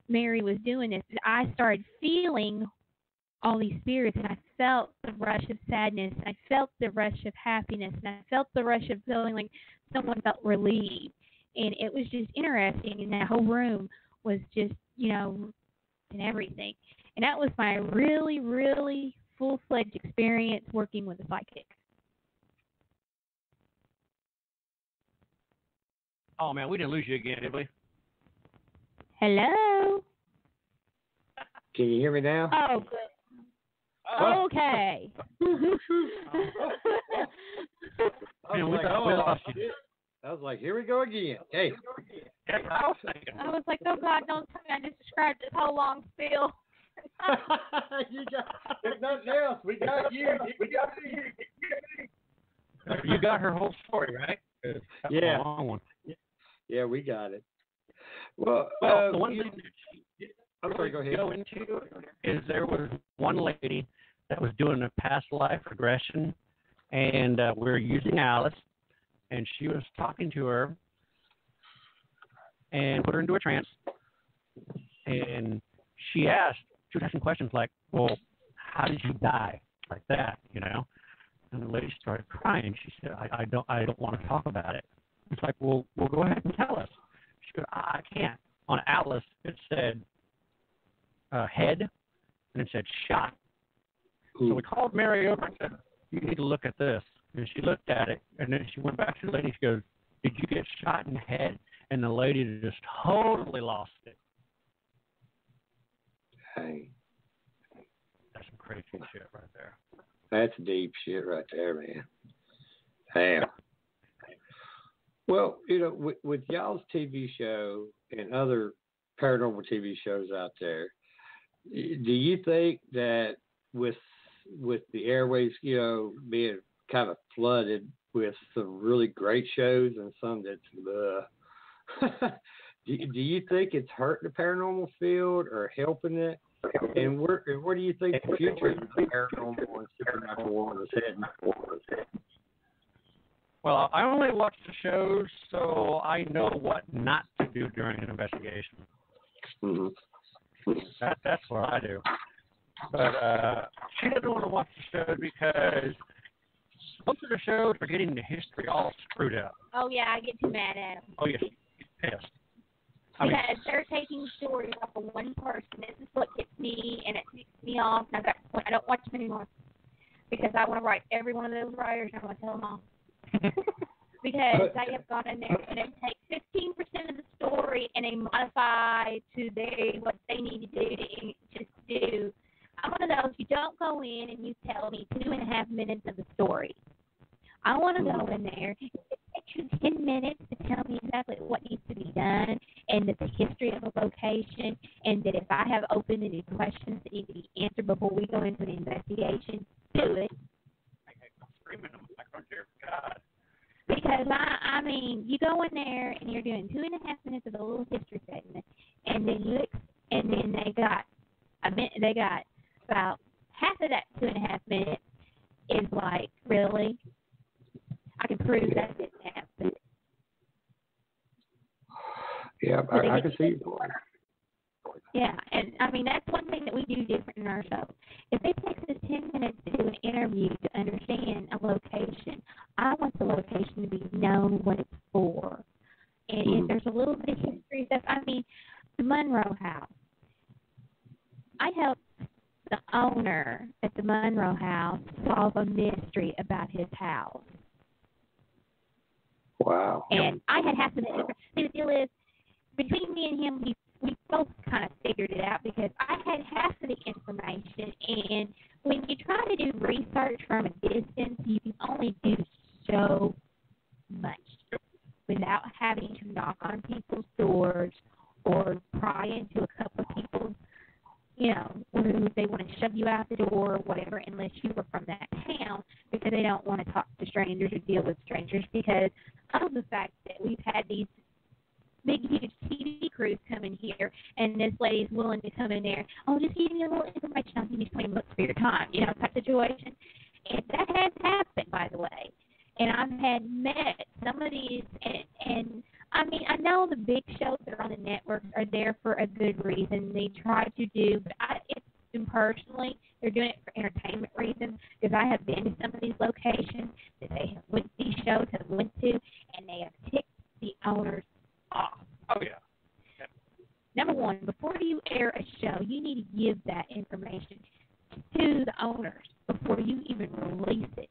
Mary was doing this. I started feeling all these spirits, and I felt the rush of sadness, and I felt the rush of happiness, and I felt the rush of feeling like someone felt relieved. And it was just interesting, and that whole room was just, and everything. And that was my really, really full-fledged experience working with a psychic. Oh, man, we didn't lose you again, did we? Hello? Can you hear me now? Oh, good. Okay. I was like, here we go again. Hey. I was like, oh, God, don't tell me I just described this whole long spiel. If nothing else, we got you. You got her whole story, right? Yeah. A long one. Yeah, we got it. Well, the one thing that I'm sorry, go ahead. Go into is there was one lady that was doing a past life regression, and we're using Alice, and she was talking to her and put her into a trance, and she was asking questions like, well, how did you die? Like that, And the lady started crying. She said, I don't want to talk about it. It's like, well, go ahead and tell us. She goes, I can't. On Alice, it said head, and it said shot. Ooh. So we called Mary over and said, you need to look at this. And she looked at it, and then she went back to the lady. She goes, did you get shot in the head? And the lady just totally lost it. Hey. That's some crazy shit right there. That's deep shit right there, man. Damn. Well, with y'all's TV show and other paranormal TV shows out there, do you think that with the airwaves, being kind of flooded with some really great shows and some that's do you think it's hurting the paranormal field or helping it? And where do you think the future of the paranormal and supernatural world is heading? Well, I only watch the shows, so I know what not to do during an investigation. Mm-hmm. That's what I do. But she doesn't want to watch the show because most of the shows are getting the history all screwed up. Oh, yeah, I get too mad at them. Oh, yeah, she's pissed. Because they're taking stories off of one person. This is what gets me, and it ticks me off. And I don't watch them anymore because I want to write every one of those writers, and I want to tell them all. Because they have gone in there and they take 15% of the story and they modify to what they need to do to just do. I'm one of those, you don't go in and you tell me 2.5 minutes of the story. I want to go in there. It takes you 10 minutes to tell me exactly what needs to be done and the history of a location, and that if I have open-ended questions that need to be answered before we go into an investigation, do it. I'm screaming in the background here, God. Because I I mean, you go in there and you're doing 2.5 minutes of a little history segment, and then they got about half of that 2.5 minutes is like, really? I can prove that didn't happen. Yeah, I can see you. Yeah, and I mean, that's one thing that we do different in our show. If it takes us 10 minutes to do an interview to understand a location, I want the location to be known what it's for. And if there's a little bit of history stuff, I mean, the Monroe House. I helped the owner at the Monroe House solve a mystery about his house. Wow. And I had half of the the deal is, between me and him, we both kind of figured it out because I had half of the information, and when you try to do research from a distance, you can only do so much without having to knock on people's doors or pry into a couple of people's, who they want to shove you out the door or whatever, unless you were from that town, because they don't want to talk to strangers or deal with strangers because of the fact that we've had these big, huge TV crews come in here, and this lady's willing to come in there. Oh, just give me a little information. I'll give you 20 bucks for your time, type situation. And that has happened, by the way. And I've had met some of these, and I mean, I know the big shows that are on the networks are there for a good reason. They try to do, but personally, they're doing it for entertainment reasons, because I have been to some of these locations that these shows have went to, and they have ticked the owners off. Oh, yeah. Yep. Number one, before you air a show, you need to give that information to the owners before you even release it.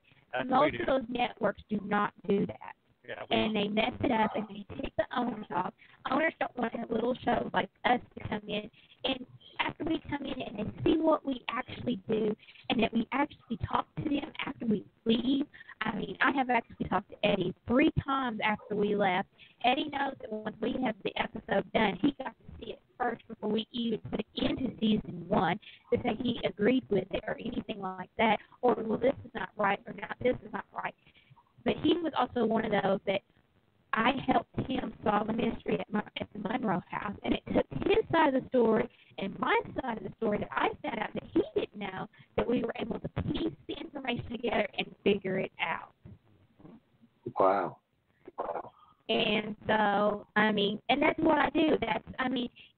Most of those networks do not do that. Yeah, and they mess it up, and they take the owners off. Owners don't want a little show like us to come in, and after we come in and they see what we actually do, and that we actually talk to them after we leave. I mean, I have actually talked to Eddie 3 times after we left. Eddie knows that once we have the episode done, he got to see it first before we even put it into season 1 to say he agreed with it or anything like that, or, well, this is not right, or not, this is not right. But he was also one of those that I helped him solve a mystery at the Monroe House, and it took his side of the story and my side of the story that I found out that he didn't know, that we were able to piece the information together and figure it out. Wow. And so, I mean, and that's what I do.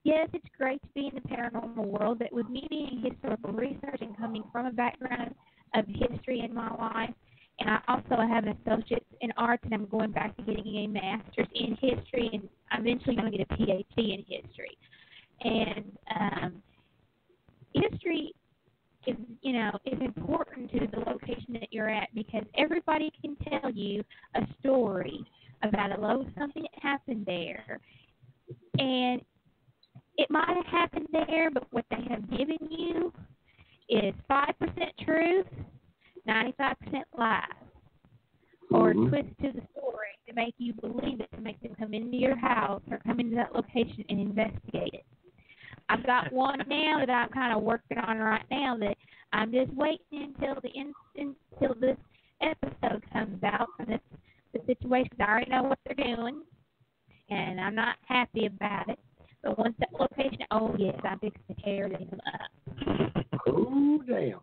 Yes, it's great to be in the paranormal world, but with me being historical research and coming from a background of history in my life, and I also have an associate's in arts, and I'm going back to getting a master's in history, and I'm eventually going to get a PhD in history. And history is important to the location that you're at, because everybody can tell you a story about something that happened there. And it might have happened there, but what they have given you is 5% truth, 95% lies, or a twist to the story to make you believe it, to make them come into your house or come into that location and investigate it. I've got one now that I'm kind of working on right now that I'm just waiting until this episode comes out for the situation. I already know what they're doing, and I'm not happy about it. But once that location, oh yes, I'm fixing to tear them up. Oh damn.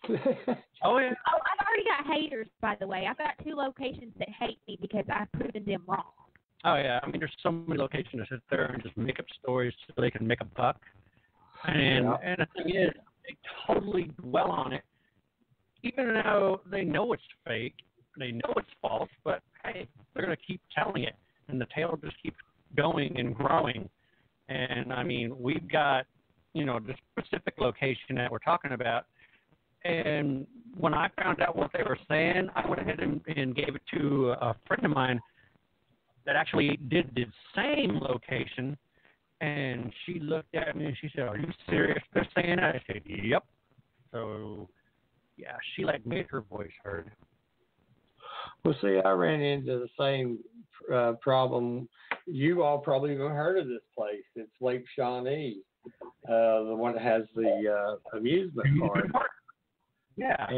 Oh, yeah. Oh, I've already got haters, by the way. I've got 2 locations that hate me because I've proven them wrong. Oh, yeah. I mean, there's so many locations that sit there and just make up stories so they can make a buck. And the thing is, they totally dwell on it, even though they know it's fake, they know it's false, but, hey, they're going to keep telling it, and the tale just keeps going and growing. And, I mean, we've got, the specific location that we're talking about. And when I found out what they were saying, I went ahead and gave it to a friend of mine that actually did the same location. And she looked at me and she said, "Are you serious? They're saying that?" I said, "Yep." So, yeah, she made her voice heard. Well, see, I ran into the same problem. You all probably have heard of this place. It's Lake Shawnee, the one that has the amusement park. Yeah.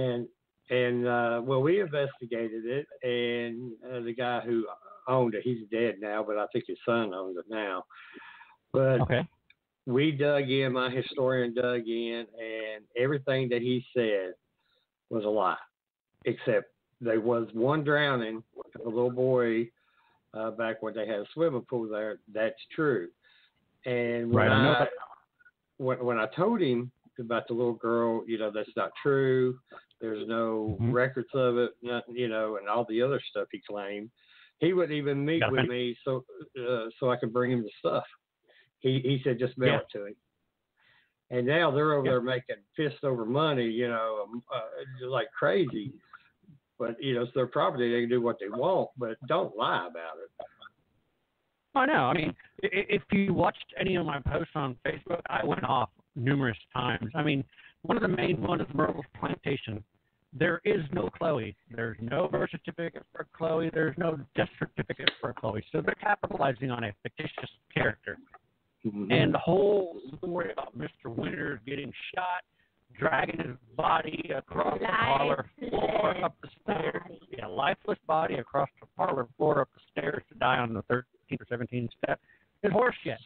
And well, we investigated it, and the guy who owned it. He's dead now, but I think his son owns it now. But we dug in, my historian dug in, and everything that he said was a lie, except there was one drowning of a little boy back when they had a swimming pool there. That's true. And when I told him about the little girl, that's not true. There's no records of it, nothing, and all the other stuff he claimed. He wouldn't even meet with me so I could bring him the stuff. He said just mail it to him. And now they're over there making fist over money, like crazy. But it's their property; they can do what they want, but don't lie about it. I know. I mean, if you watched any of my posts on Facebook, I went off numerous times. I mean, one of the main ones is Myrtle's Plantation. There is no Chloe. There's no birth certificate for Chloe. There's no death certificate for Chloe. So they're capitalizing on a fictitious character. Mm-hmm. And the whole story about Mr. Winters getting shot, dragging his body across the parlor floor up the stairs. Yeah, lifeless body across the parlor floor up the stairs to die on the 13th or 17th step is horseshit.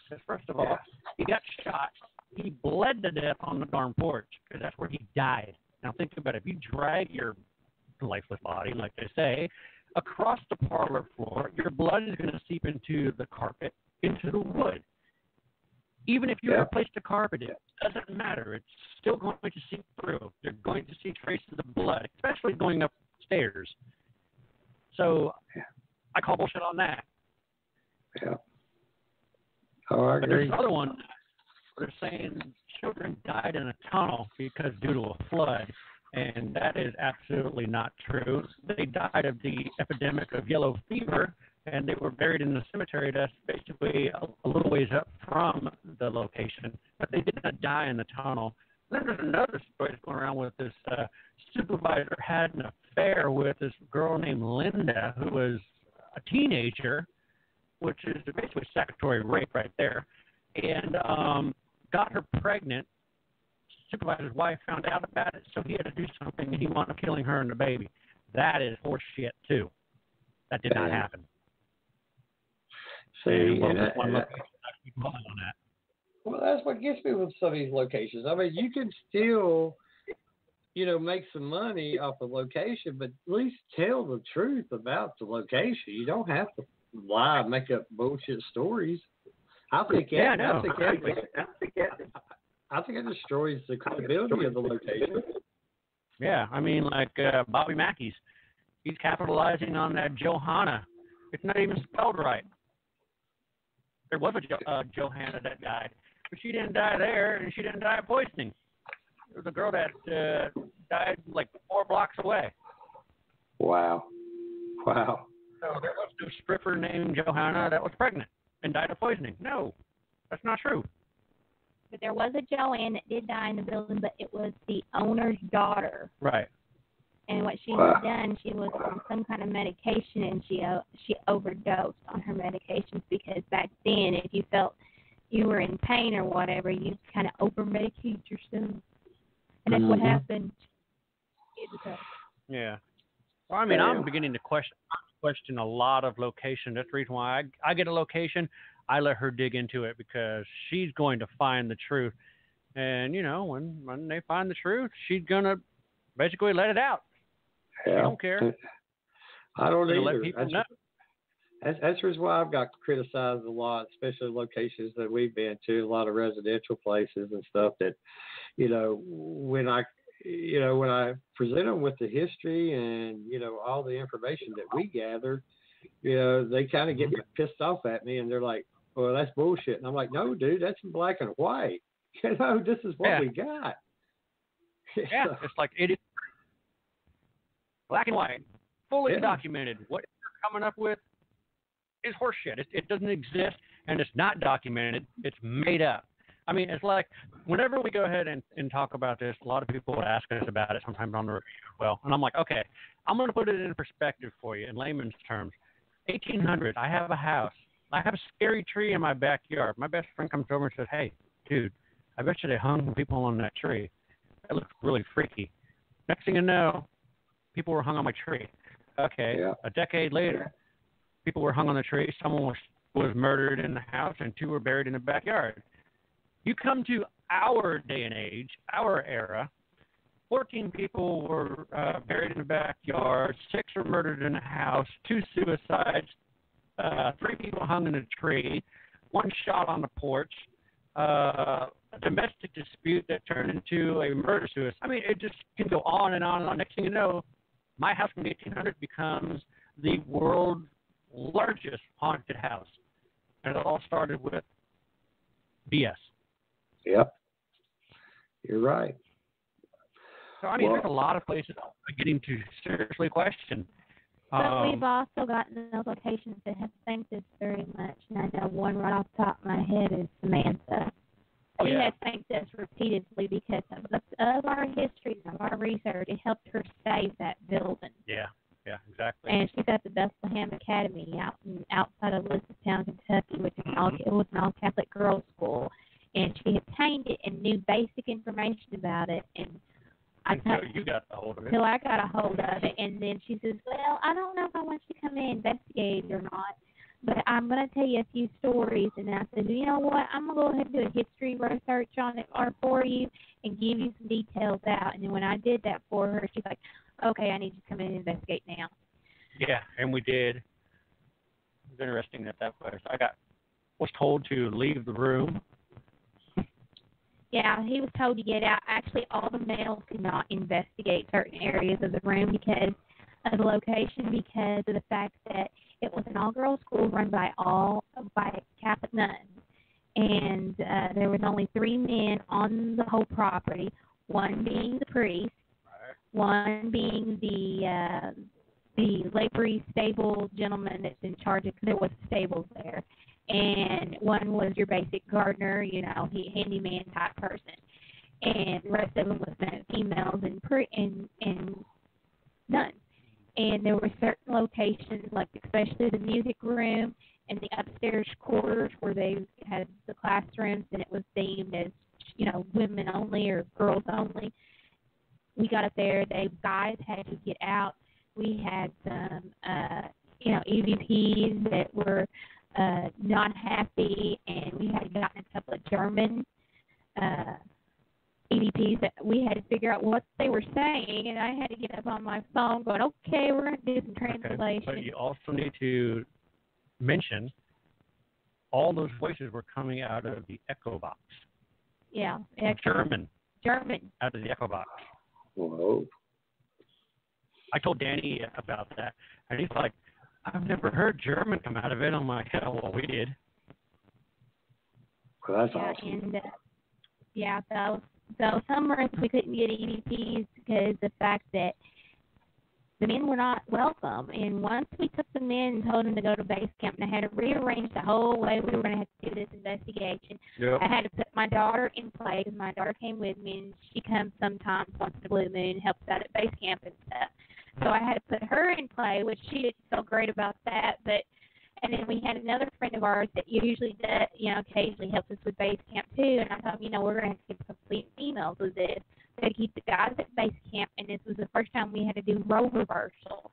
Because first of all, he got shot. He bled to death on the darn porch because that's where he died. Now think about it. If you drag your lifeless body, like they say, across the parlor floor, your blood is going to seep into the carpet, into the wood. Even if you replace the carpet, it doesn't matter. It's still going to seep through. You're going to see traces of blood, especially going upstairs. So I call bullshit on that. Yeah. Oh, I agree. But there's another one. They're saying children died in a tunnel because due to a flood, and that is absolutely not true. They died of the epidemic of yellow fever, and they were buried in the cemetery that's basically a little ways up from the location, but they did not die in the tunnel. Then there's another story that's going around with this supervisor had an affair with this girl named Linda, who was a teenager, which is basically statutory rape right there, and got her pregnant. Supervisor's wife found out about it, so he had to do something, and he wound up killing her and the baby. That is horse shit, too. That did not happen. See, well, that's what gets me with some of these locations. I mean, you can still, make some money off the location, but at least tell the truth about the location. You don't have to lie, make up bullshit stories. I think it destroys the credibility of the location. Yeah, I mean, like Bobby Mackey's. He's capitalizing on that Johanna. It's not even spelled right. There was a Johanna that died, but she didn't die there, and she didn't die of poisoning. There was a girl that died like 4 blocks away. Wow. So there was no stripper named Johanna that was pregnant and died of poisoning. No, that's not true. But there was a Joanne that did die in the building, but it was the owner's daughter. Right. And what she had done, she was on some kind of medication, and she overdosed on her medications because back then, if you felt you were in pain or whatever, you kind of over-medicate yourself. And that's what happened. Yeah. Well, I mean, I'm beginning to question a lot of location. That's the reason why I get a location, I let her dig into it because she's going to find the truth. And, when they find the truth, she's going to basically let it out. Yeah. I don't care. I don't either. Let people know. That's the reason why I've got criticized a lot, especially locations that we've been to, a lot of residential places and stuff that, when I present them with the history and, all the information that we gathered, they kind of get pissed off at me and they're like, well, that's bullshit. And I'm like, no, dude, that's in black and white. This is what we got. Yeah, it's like it is black and white, fully documented. What you're coming up with is horseshit. It doesn't exist, and it's not documented. It's made up. I mean, it's like whenever we go ahead and talk about this, a lot of people would ask us about it sometimes on the review as well. And I'm like, okay, I'm going to put it in perspective for you in layman's terms. 1800s, I have a house. I have a scary tree in my backyard. My best friend comes over and says, hey, dude, I bet you they hung some people on that tree. That looks really freaky. Next thing you know, people were hung on my tree. Okay, a decade later, people were hung on the tree. Someone was murdered in the house, and 2 were buried in the backyard. You come to our day and age, our era, 14 people were buried in the backyard, 6 were murdered in the house, 2 suicides, 3 people hung in a tree, 1 shot on the porch, a domestic dispute that turned into a murder-suicide. I mean, it just can go on and on and on. Next thing you know, my house from the 1800s becomes the world's largest haunted house. And it all started with BS. Yep. You're right. So, I mean, there's a lot of places getting to seriously question. But we've also gotten those locations that have thanked us very much. And I know one right off the top of my head is Samantha. Oh, She yeah. has thanked us repeatedly because of our history and of our research. It helped her save that building. Yeah, exactly. And she's at the Bethlehem Academy outside of Elizabethtown, Kentucky, which is it was an all-Catholic girls' school. And she obtained it and knew basic information about it. And Until you got a hold of it. Until I got a hold of it. And then she says, well, I don't know if I want you to come in and investigate it or not, but I'm going to tell you a few stories. And I said, you know what, I'm going to go ahead and do a history research on it for you and give you some details out. And then when I did that for her, she's like, okay, I need you to come in and investigate now. Yeah, and we did. It was interesting that was told to leave the room. Yeah, he was told to get out. Actually, all the males could not investigate certain areas of the room because of the location, because of the fact that it was an all-girls school run by Catholic nuns. And there was only 3 men on the whole property, one being the priest, one being the livery stable gentleman that's in charge of, there was stables there, and one was your basic gardener, handyman type person, and the rest of them was females and nuns. And there were certain locations, like especially the music room and the upstairs quarters where they had the classrooms, and it was deemed as women only or girls only. We got up there, the guys had to get out. We had some, EVPs that were not happy, and we had gotten a couple of German EVPs that we had to figure out what they were saying, and I had to get up on my phone going, okay, we're going to do some translation. Okay, but you also need to mention all those voices were coming out of the echo box. Yeah. German. Out of the echo box. Whoa. I told Danny about that, and he's like, I've never heard German come out of it. I'm like, yeah, well, we did. Well, that's awesome. And, so some months we couldn't get EVPs because of the fact that the men were not welcome. And once we took them in and told them to go to base camp, and I had to rearrange the whole way we were going to have to do this investigation. Yep. I had to put my daughter in play because my daughter came with me, and she comes sometimes once in a blue moon and helps out at base camp and stuff. So I had to put her in play, which she didn't feel great about that. And then we had another friend of ours that usually does, occasionally helps us with base camp too. And I thought, we're going to have to get complete emails with this. We had to keep the guys at base camp, and this was the first time we had to do role reversal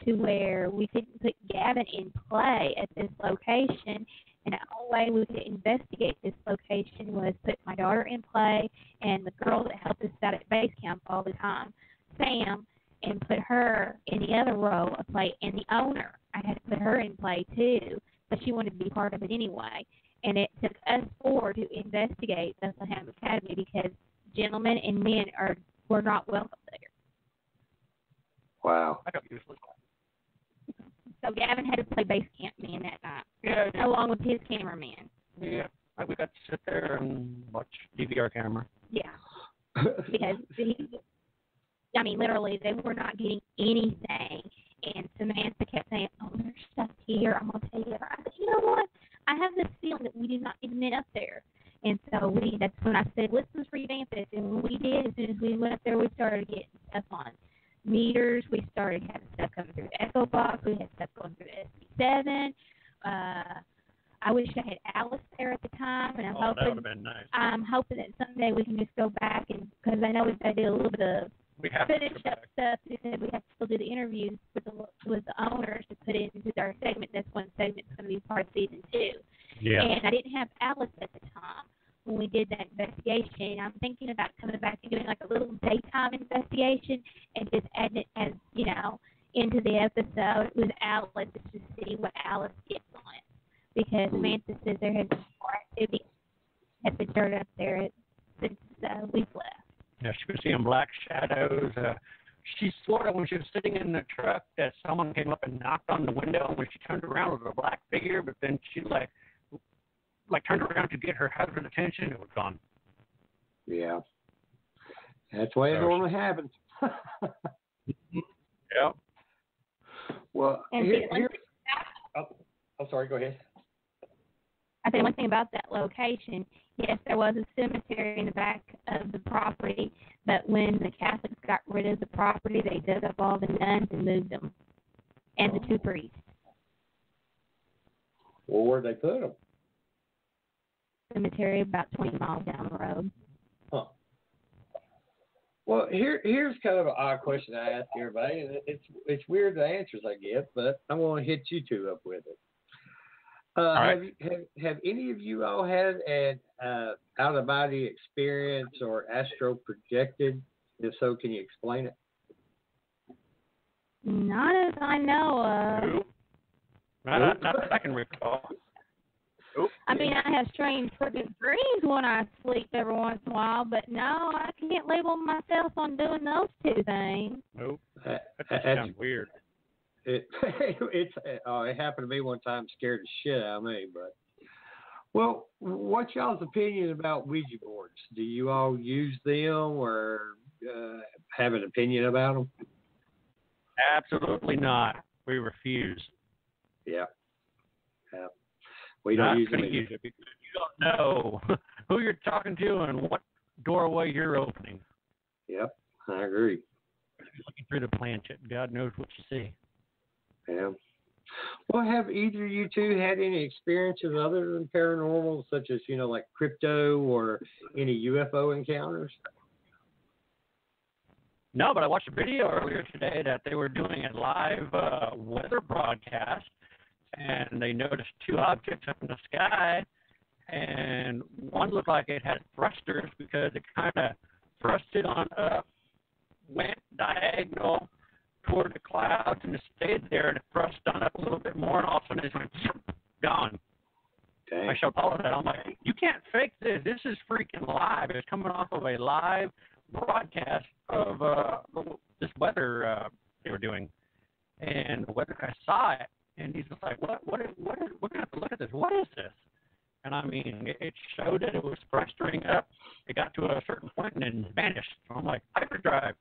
to where we couldn't put Gavin in play at this location. And the only way we could investigate this location was put my daughter in play and the girl that helped us out at base camp all the time, Sam, and put her in the other role of play, and the owner. I had to put her in play too, but she wanted to be part of it anyway. And it took us 4 to investigate Bethlehem Academy because gentlemen and men were not welcome there. Wow. I don't usually. So Gavin had to play base camp man that night, Yeah, along with his cameraman. Yeah, we got to sit there and watch DVR camera. Yeah, because literally, they were not getting anything. And Samantha kept saying, oh, there's stuff here. I'm going to tell you. I said, you know what? I have this feeling that we did not get men up there. And so that's when I said, let's just revamp this. And when we did, as soon as we went up there, we started getting stuff on meters. We started having stuff coming through the Echo Box. We had stuff going through the SB7. I wish I had Alice there at the time, and that would have been nice. I'm hoping that someday we can just go back, and because I know we've got to do a little bit of We have to finish up stuff because we have to still do the interviews with the owners to put into our segment. This one segment is going to be part of season 2. Yeah. And I didn't have Alice at the time when we did that investigation. I'm thinking about coming back and doing like a little daytime investigation and just adding it as, into the episode with Alice just to see what Alice gets on it. Because Samantha says there has been more activity at the dirt up there since we've left. Yeah, she was seeing black shadows. She swore that when she was sitting in the truck that someone came up and knocked on the window, and when she turned around it was a black figure, but then she like turned around to get her husband's attention, it was gone. Yeah. That's the way it normally happens. Yeah. Well, I'm sorry, go ahead. I think one thing about that location, yes, there was a cemetery in the back of the property, but when the Catholics got rid of the property, they dug up all the nuns and moved them, and the 2 priests. Well, where'd they put them? Cemetery about 20 miles down the road. Huh. Well, here's kind of an odd question I ask everybody, and it's weird the answers I get, but I'm going to hit you two up with it. Right. Have any of you all had an out of body experience or astro projected? If so, can you explain it? Not as I know of. Nope. Not that I can recall. Nope. I mean, I have strange freaking dreams when I sleep every once in a while, but no, I can't label myself on doing those 2 things. Nope. That sounds weird. It happened to me one time, scared the shit out of me. But well, what's y'all's opinion about Ouija boards? Do you all use them or have an opinion about them? Absolutely not. We refuse. Yeah. We don't use them. Use it because you don't know who you're talking to and what doorway you're opening. Yep, I agree. If you're looking through the planchette, God knows what you see. Yeah. Well, have either of you two had any experiences other than paranormal, such as, like crypto or any UFO encounters? No, but I watched a video earlier today that they were doing a live weather broadcast, and they noticed 2 objects up in the sky, and one looked like it had thrusters because it kind of thrusted on up, went diagonal toward the clouds, and it stayed there, and it thrust on up a little bit more, and all of a sudden it went gone. Dang. I showed Paula that. I'm like, you can't fake this. This is freaking live. It's coming off of a live broadcast of this weather they were doing. And the weather guy saw it, and he's just like, what is, we're going to have to look at this. What is this? And I mean, it showed that it was thrusting up. It got to a certain point and then vanished. So I'm like, hyperdrive.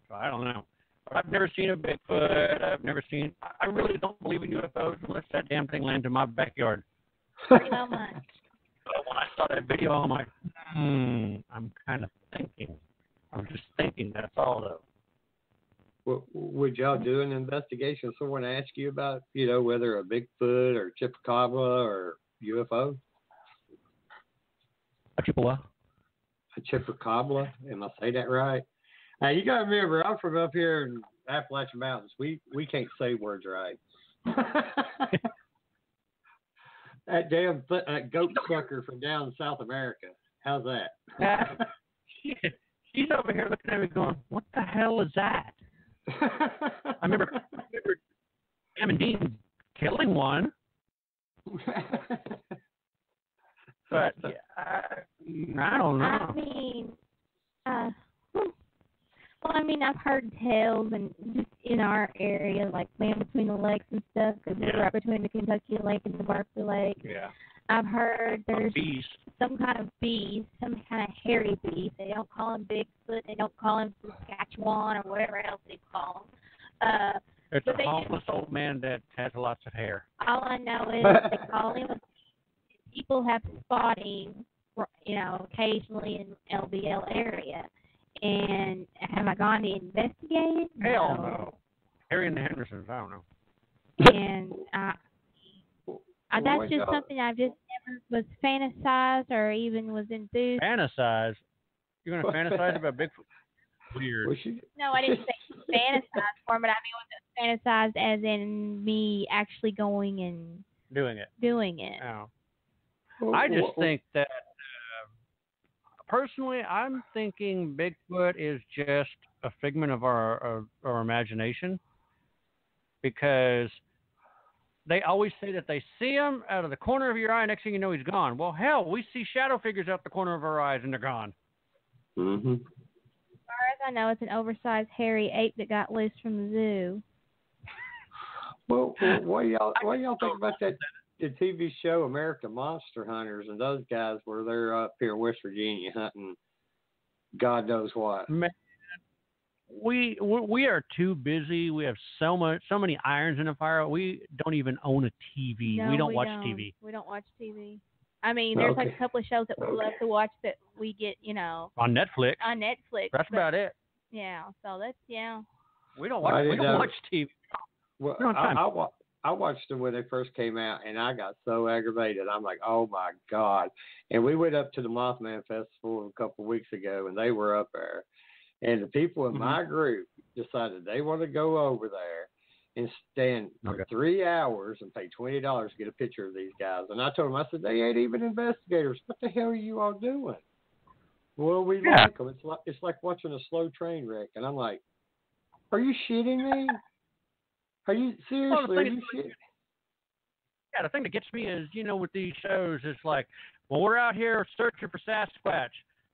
So I don't know. But I've never seen a Bigfoot. I really don't believe in UFOs unless that damn thing lands in my backyard. Pretty well much. But when I saw that video, I'm like, I'm kind of thinking. I'm just thinking, that's all, though. Well, would y'all do an investigation if someone asked you about, whether a Bigfoot or Chupacabra or UFO? A Chupacabra? A Chupacabra? Am I saying that right? Now, you got to remember, I'm from up here in Appalachian Mountains. We can't say words right. That damn goat sucker from down in South America. How's that? She's over here looking at me going, what the hell is that? I remember Gavin Dean killing one. But I don't know. I mean, I've heard tales and just in our area, like man between the lakes and stuff, because we're right between the Kentucky Lake and the Berkeley Lake. Yeah. I've heard there's beast. Some kind of beast, some kind of hairy beast. They don't call him Bigfoot. They don't call him Saskatchewan or whatever else they call him. It's a homeless old man that has lots of hair. All I know is they call him. People have spotting, occasionally in LBL area. And have I gone to investigate it? Hell no. Harry and the Hendersons, I don't know. And that's just something I just never was fantasized or even was enthused. Fantasize? You're going to fantasize about Bigfoot? weird. No, I didn't say fantasized for him, but I mean, was it fantasized as in me actually going and Doing it. Oh. I just think that, personally, I'm thinking Bigfoot is just a figment of our imagination, because they always say that they see him out of the corner of your eye, and next thing you know, he's gone. Well, hell, we see shadow figures out the corner of our eyes, and they're gone. Mm-hmm. As far as I know, it's an oversized hairy ape that got loose from the zoo. Well, what do y'all think about that? The TV show American Monster Hunters, and those guys where they're up here in West Virginia hunting God knows what. Man, we are too busy. We have so many irons in the fire. We don't even own a TV. No, we don't watch TV. We don't watch TV. I mean, there's like a couple of shows that we love to watch that we get, on Netflix. That's about it. Yeah. So that's We don't watch TV. Well, I watched them when they first came out, and I got so aggravated. I'm like, oh my God! And we went up to the Mothman Festival a couple of weeks ago, and they were up there. And the people in my group decided they want to go over there and stand for 3 hours and pay $20 to get a picture of these guys. And I told them, I said, they ain't even investigators. What the hell are you all doing? Well, we like them. It's like watching a slow train wreck. And I'm like, are you shitting me? Are you seriously? Are you shitting? Yeah, the thing that gets me is, with these shows, it's like, well, we're out here searching for Sasquatch.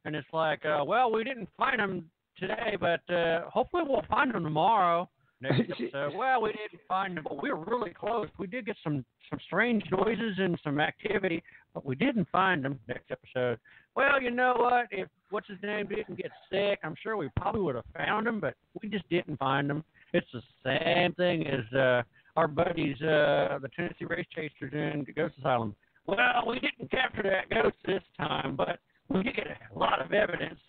And it's like, well, we didn't find them today, but hopefully we'll find them tomorrow. Next episode, well, we didn't find them, but we were really close. We did get some strange noises and some activity, but we didn't find them. Next episode, well, you know what? If what's his name didn't get sick, I'm sure we probably would have found him, but we just didn't find them. It's the same thing as our buddies, the Tennessee Race Chasers in the Ghost Asylum. Well, we didn't capture that ghost this time, but we did get a lot of evidence,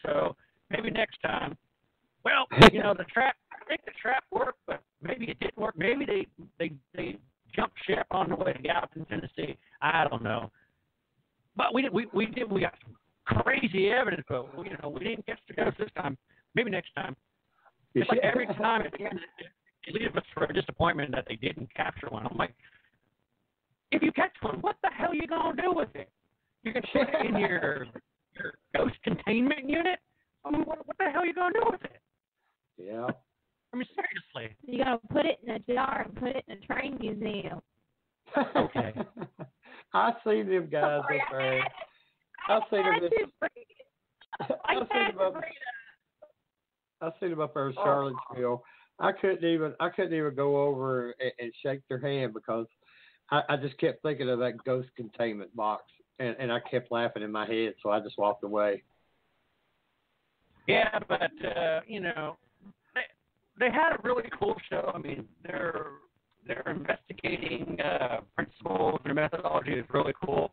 so maybe next time. Well, the trap. I think the trap worked, but maybe it didn't work. Maybe they jumped ship on the way to Gallatin, Tennessee. I don't know. But we got some crazy evidence, but we didn't catch the ghost this time. Maybe next time. It's like every time it leaves us for a disappointment that they didn't capture one. I'm like, if you catch one, what the hell are you gonna do with it? You can put it in your ghost containment unit. I mean, what the hell are you gonna do with it? Yeah. I mean, seriously. You gotta put it in a jar and put it in a train museum. Okay. I seen them guys up there. I seen them up there in Charlottesville. I couldn't even go over and shake their hand because I just kept thinking of that ghost containment box, and I kept laughing in my head, so I just walked away. Yeah, but they had a really cool show. I mean, their investigating principles, their methodology is really cool.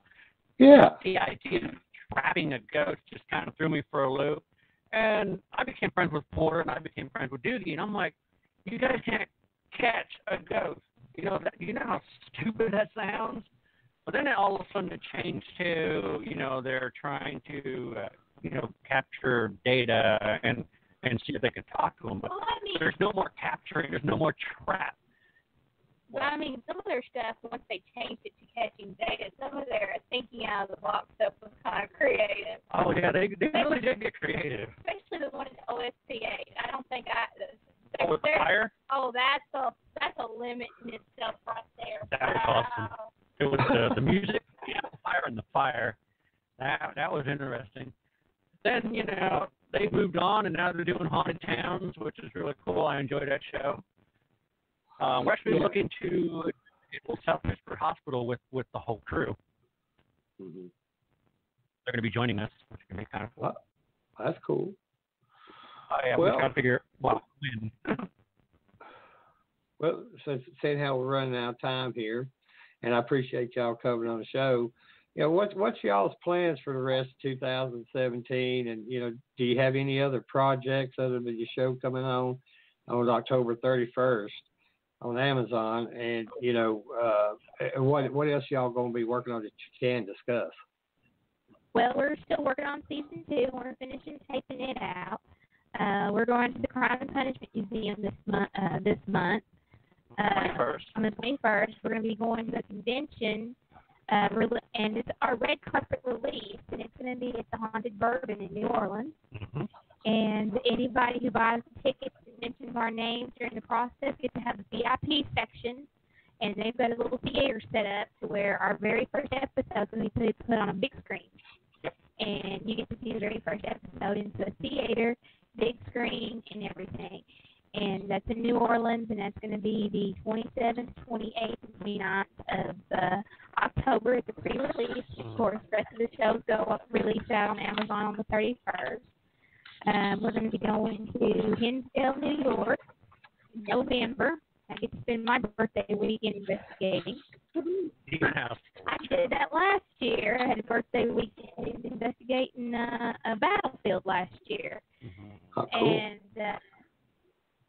Yeah. The idea of trapping a ghost just kind of threw me for a loop. And I became friends with Porter, and I became friends with Doogie, and I'm like, you guys can't catch a ghost. You know how stupid that sounds? But then all of a sudden it changed to, they're trying to, capture data and see if they can talk to them. But there's no more capturing. There's no more trap. But I mean, some of their stuff, once they changed it to catching data, some of their thinking out of the box stuff was kind of creative. Oh, yeah, they really did get creative. Especially the one at OSPA. I don't think with the fire? Oh, that's a limit in itself right there. That was awesome. It was the music, fire and the fire. That was interesting. Then, they moved on, and now they're doing haunted towns, which is really cool. I enjoyed that show. We're actually looking to South Pittsburgh Hospital with the whole crew. Mm-hmm. They're going to be joining us, which is going to be kind of cool. That's cool. We got to figure when. Well, seeing how we're running out of time here, and I appreciate y'all coming on the show. What's y'all's plans for the rest of 2017? And do you have any other projects other than your show coming on October 31st on Amazon? And what else y'all gonna be working on that you can discuss? Well, we're still working on season 2. We're finishing taping it out. We're going to the Crime and Punishment Museum this month. On the 21st, we're going to be going to a convention, and it's our red carpet release, and it's going to be at the Haunted Bourbon in New Orleans. Mm-hmm. And anybody who buys tickets and mentions our names during the process gets to have the VIP section, and they've got a little theater set up to where our very first episode is going to be put on a big screen. And you get to see the very first episode into a theater, big screen, and everything. And that's in New Orleans, and that's going to be the 27th, 28th, and 29th of October. It's a pre-release. Of course, the rest of the shows go released out on Amazon on the 31st. We're going to be going to Hinsdale, New York, in November. I get to spend my birthday weekend investigating. I did that last year. I had a birthday weekend investigating a battlefield last year. Oh, cool.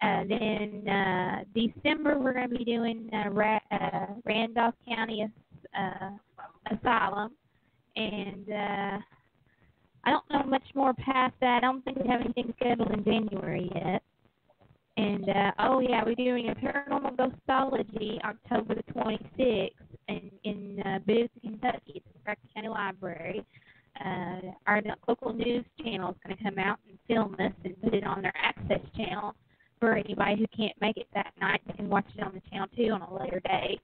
And then December, we're going to be doing Randolph County Asylum. And I don't know much more past that. I don't think we have anything scheduled in January yet. And, we're doing a Paranormal Ghostology October the 26th in Booth, Kentucky. It's the Franklin County Library. Our local news channel is going to come out and film this and put it on their access channel for anybody who can't make it that night. They can watch it on the channel, too, on a later date.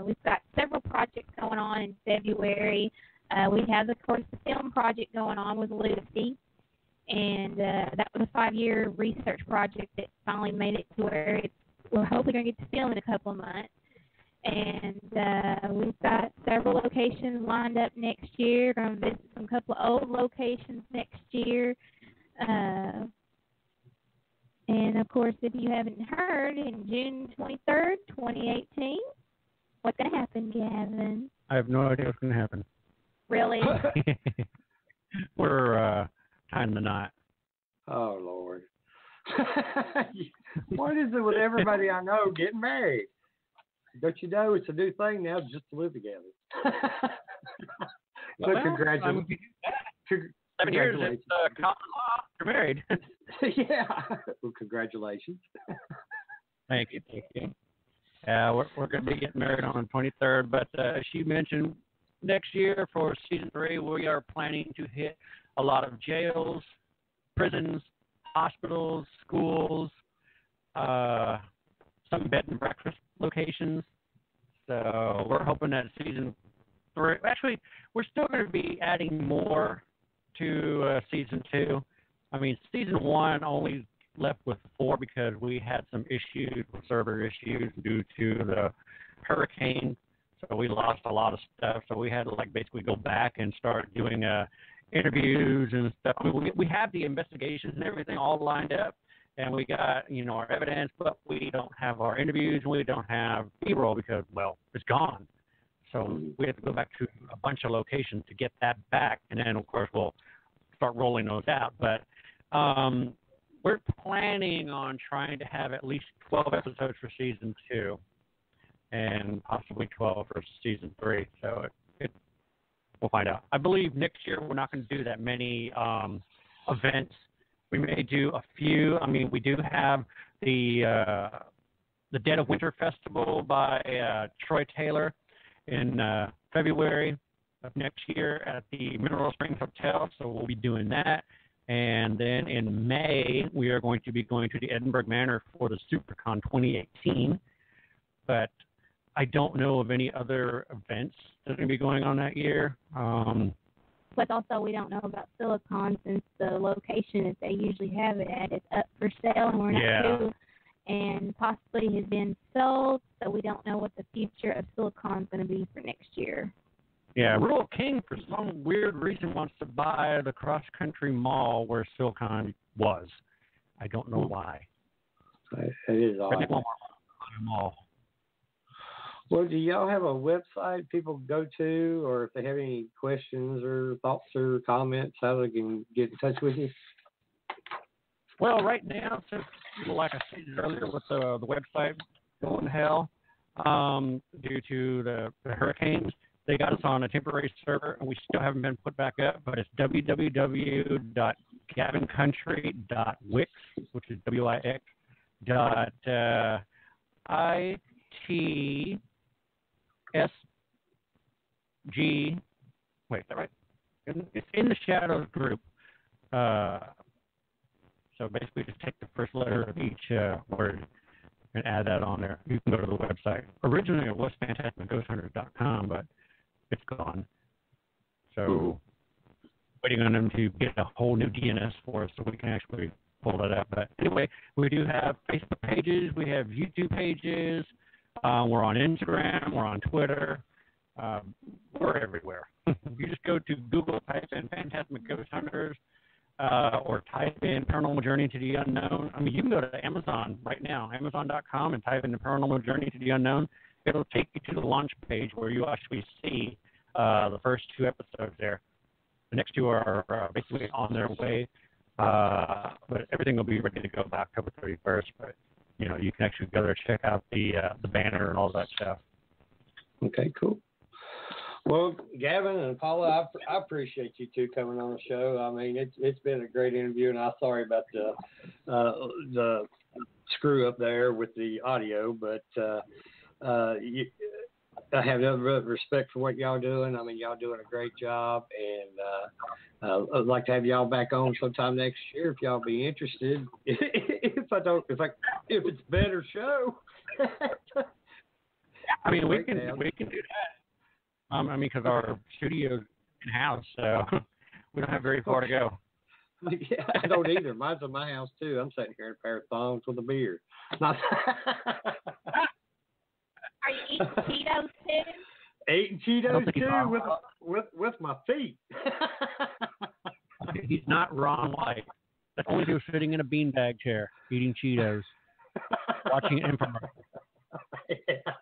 We've got several projects going on in February. We have, of course, the film project going on with Lucy. And that was a 5-year research project that finally made it to where we're hopefully going to get to film in a couple of months. And we've got several locations lined up next year. Going to visit some couple of old locations next year. And, of course, if you haven't heard, in June 23rd, 2018, what's going to happen, Gavin? I have no idea what's going to happen. Really? We're tying the knot. Oh, Lord. What is it with everybody I know getting married? Don't you know it's a new thing now just to live together? But congratulations. 7 years, it's common law. You're married. Yeah. Well, congratulations. Thank you. We're going to be getting married on the 23rd, but as you mentioned, next year for season 3, we are planning to hit a lot of jails, prisons, hospitals, schools, some bed and breakfast locations. So we're hoping that season 3, actually, we're still going to be adding more to season 2. I mean, season 1 only left with 4 because we had some issues, server issues due to the hurricane. So we lost a lot of stuff. So we had to basically go back and start doing interviews and stuff. I mean, we have the investigations and everything all lined up, and we got our evidence, but we don't have our interviews and we don't have B-roll because it's gone. So we have to go back to a bunch of locations to get that back, and then of course we'll start rolling those out. But we're planning on trying to have at least 12 episodes for season 2. And possibly 12 for season 3. So we'll find out. I believe next year we're not going to do that many events. We may do a few. I mean, we do have the Dead of Winter Festival by Troy Taylor in February of next year at the Mineral Springs Hotel. So we'll be doing that. And then in May, we are going to be going to the Edinburgh Manor for the SuperCon 2018. But I don't know of any other events that are going to be going on that year. But also we don't know about Silicon since the location that they usually have it at is up for sale and we're not sure. And possibly has been sold, so we don't know what the future of Silicon is going to be for next year. Yeah, Rural King, for some weird reason, wants to buy the Cross Country Mall where Silicon was. I don't know why. It is odd. Mall. Well, do y'all have a website people can go to, or if they have any questions or thoughts or comments, how they can get in touch with you? Well, right now, since, like I stated earlier, with the website going to hell due to the hurricanes, They got us on a temporary server, and we still haven't been put back up, but it's www.gavincountry.wix, which is W-I-X, dot I-T-S-G, wait, is that right? It's in the Shadows group. So basically just take the first letter of each word and add that on there. You can go to the website. Originally it was phantasmagghosthunters.com, but it's gone. So waiting on them to get a whole new DNS for us so we can actually pull that up. But anyway, we do have Facebook pages. We have YouTube pages. We're on Instagram. We're on Twitter. We're everywhere. You just go to Google, type in Phantasmic Ghost Hunters, or type in Paranormal Journey to the Unknown. I mean, you can go to Amazon right now, Amazon.com, and type in the Paranormal Journey to the Unknown. It'll take you to the launch page where you actually see the first 2 episodes there. The next 2 are basically on their way, but everything will be ready to go by October 31st. But you know, you can actually go there, check out the banner and all that stuff. Okay, cool. Well, Gavin and Paula, I appreciate you two coming on the show. I mean, it's been a great interview, and I'm sorry about the screw up there with the audio, but I have no respect for what y'all doing. I mean, y'all doing a great job, and I'd like to have y'all back on sometime next year if y'all be interested. if it's a better show. I mean, we can do that. I mean, because our studio's in-house, so we don't have very far to go. Yeah, I don't either. Mine's in my house, too. I'm sitting here in a pair of thongs with a beer. Are you eating Cheetos, too? Eating Cheetos, too, with my feet. He's not wrong, like, that's only he was sitting in a beanbag chair, eating Cheetos, watching an infomercial. Yeah.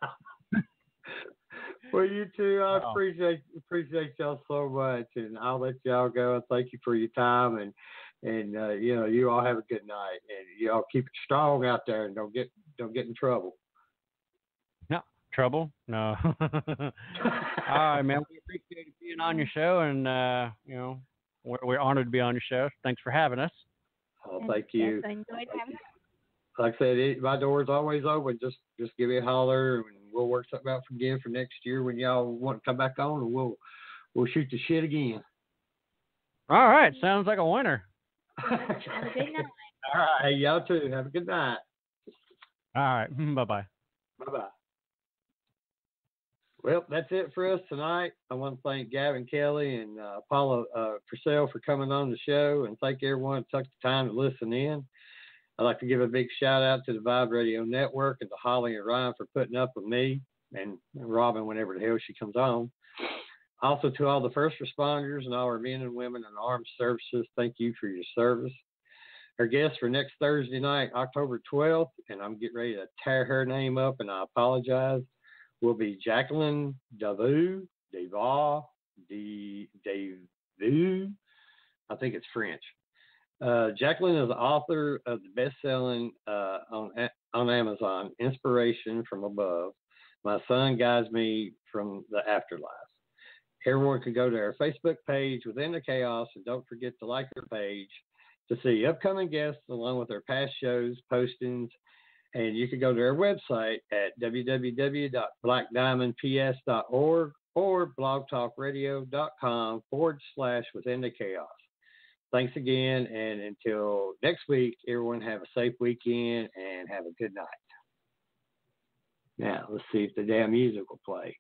Well, you two, I appreciate y'all so much, and I'll let y'all go. And thank you for your time, and you know, you all have a good night, and you all keep it strong out there, and don't get in trouble. No trouble, no. All right, man. We appreciate being on your show, and you know, we're honored to be on your show. Thanks for having us. Oh, thank you. Yes, I enjoyed having it. Like I said, my door's always open. Just give me a holler, and we'll work something out again for next year when y'all want to come back on, and we'll shoot the shit again. All right, sounds like a winner. Have a good night. All right, hey, y'all too. Have a good night. All right, bye-bye. Bye-bye. Well, that's it for us tonight. I want to thank Gavin Kelly and Paula Purcell for coming on the show, and thank everyone who took the time to listen in. I'd like to give a big shout out to the Vibe Radio Network and to Holly and Ryan for putting up with me and Robin whenever the hell she comes on. Also to all the first responders and all our men and women in armed services, thank you for your service. Our guest for next Thursday night, October 12th, and I'm getting ready to tear her name up, and I apologize, will be Jacqueline Devu. I think it's French. Jacqueline is the author of the best-selling on Amazon, Inspiration from Above. My son guides me from the afterlife. Everyone can go to our Facebook page Within the Chaos, and don't forget to like our page to see upcoming guests along with our past shows, postings, and you can go to our website at www.blackdiamondps.org or blogtalkradio.com/Within the Chaos. Thanks again, and until next week, everyone have a safe weekend and have a good night. Now, let's see if the damn music will play.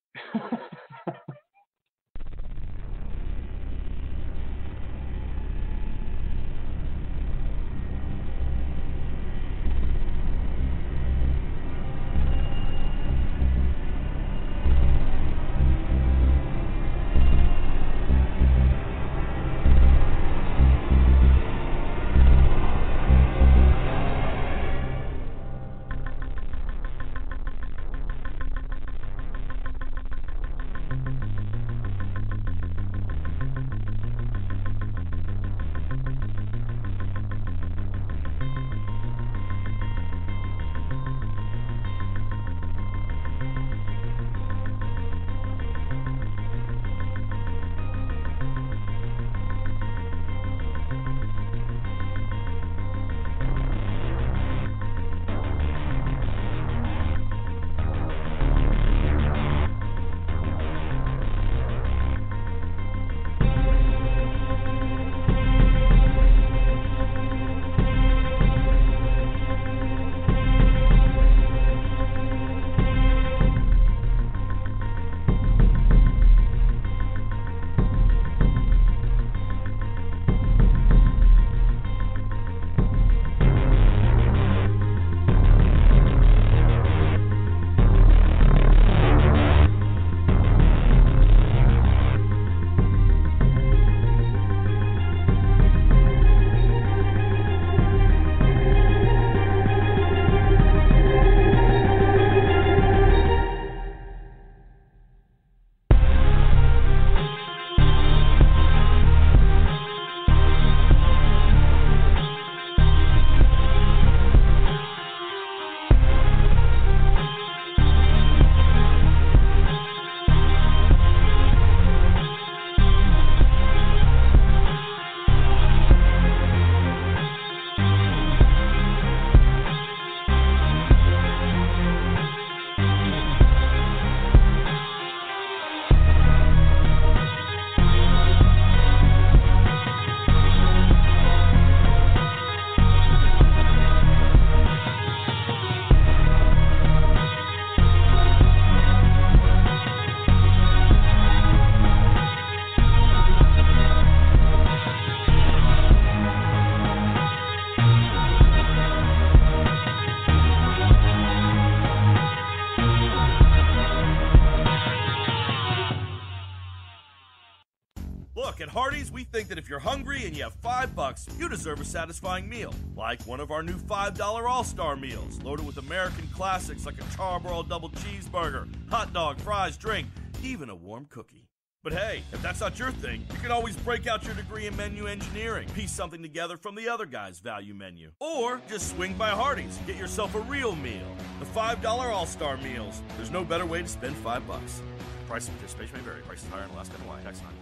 Look, at Hardee's, we think that if you're hungry and you have $5, you deserve a satisfying meal. Like one of our new $5 All-Star meals, loaded with American classics like a charbroiled double cheeseburger, hot dog, fries, drink, even a warm cookie. But hey, if that's not your thing, you can always break out your degree in menu engineering, piece something together from the other guy's value menu. Or just swing by Hardee's and get yourself a real meal. The $5 All-Star meals. There's no better way to spend $5. Price of participation may vary. Prices higher in Alaska and Hawaii. Tax not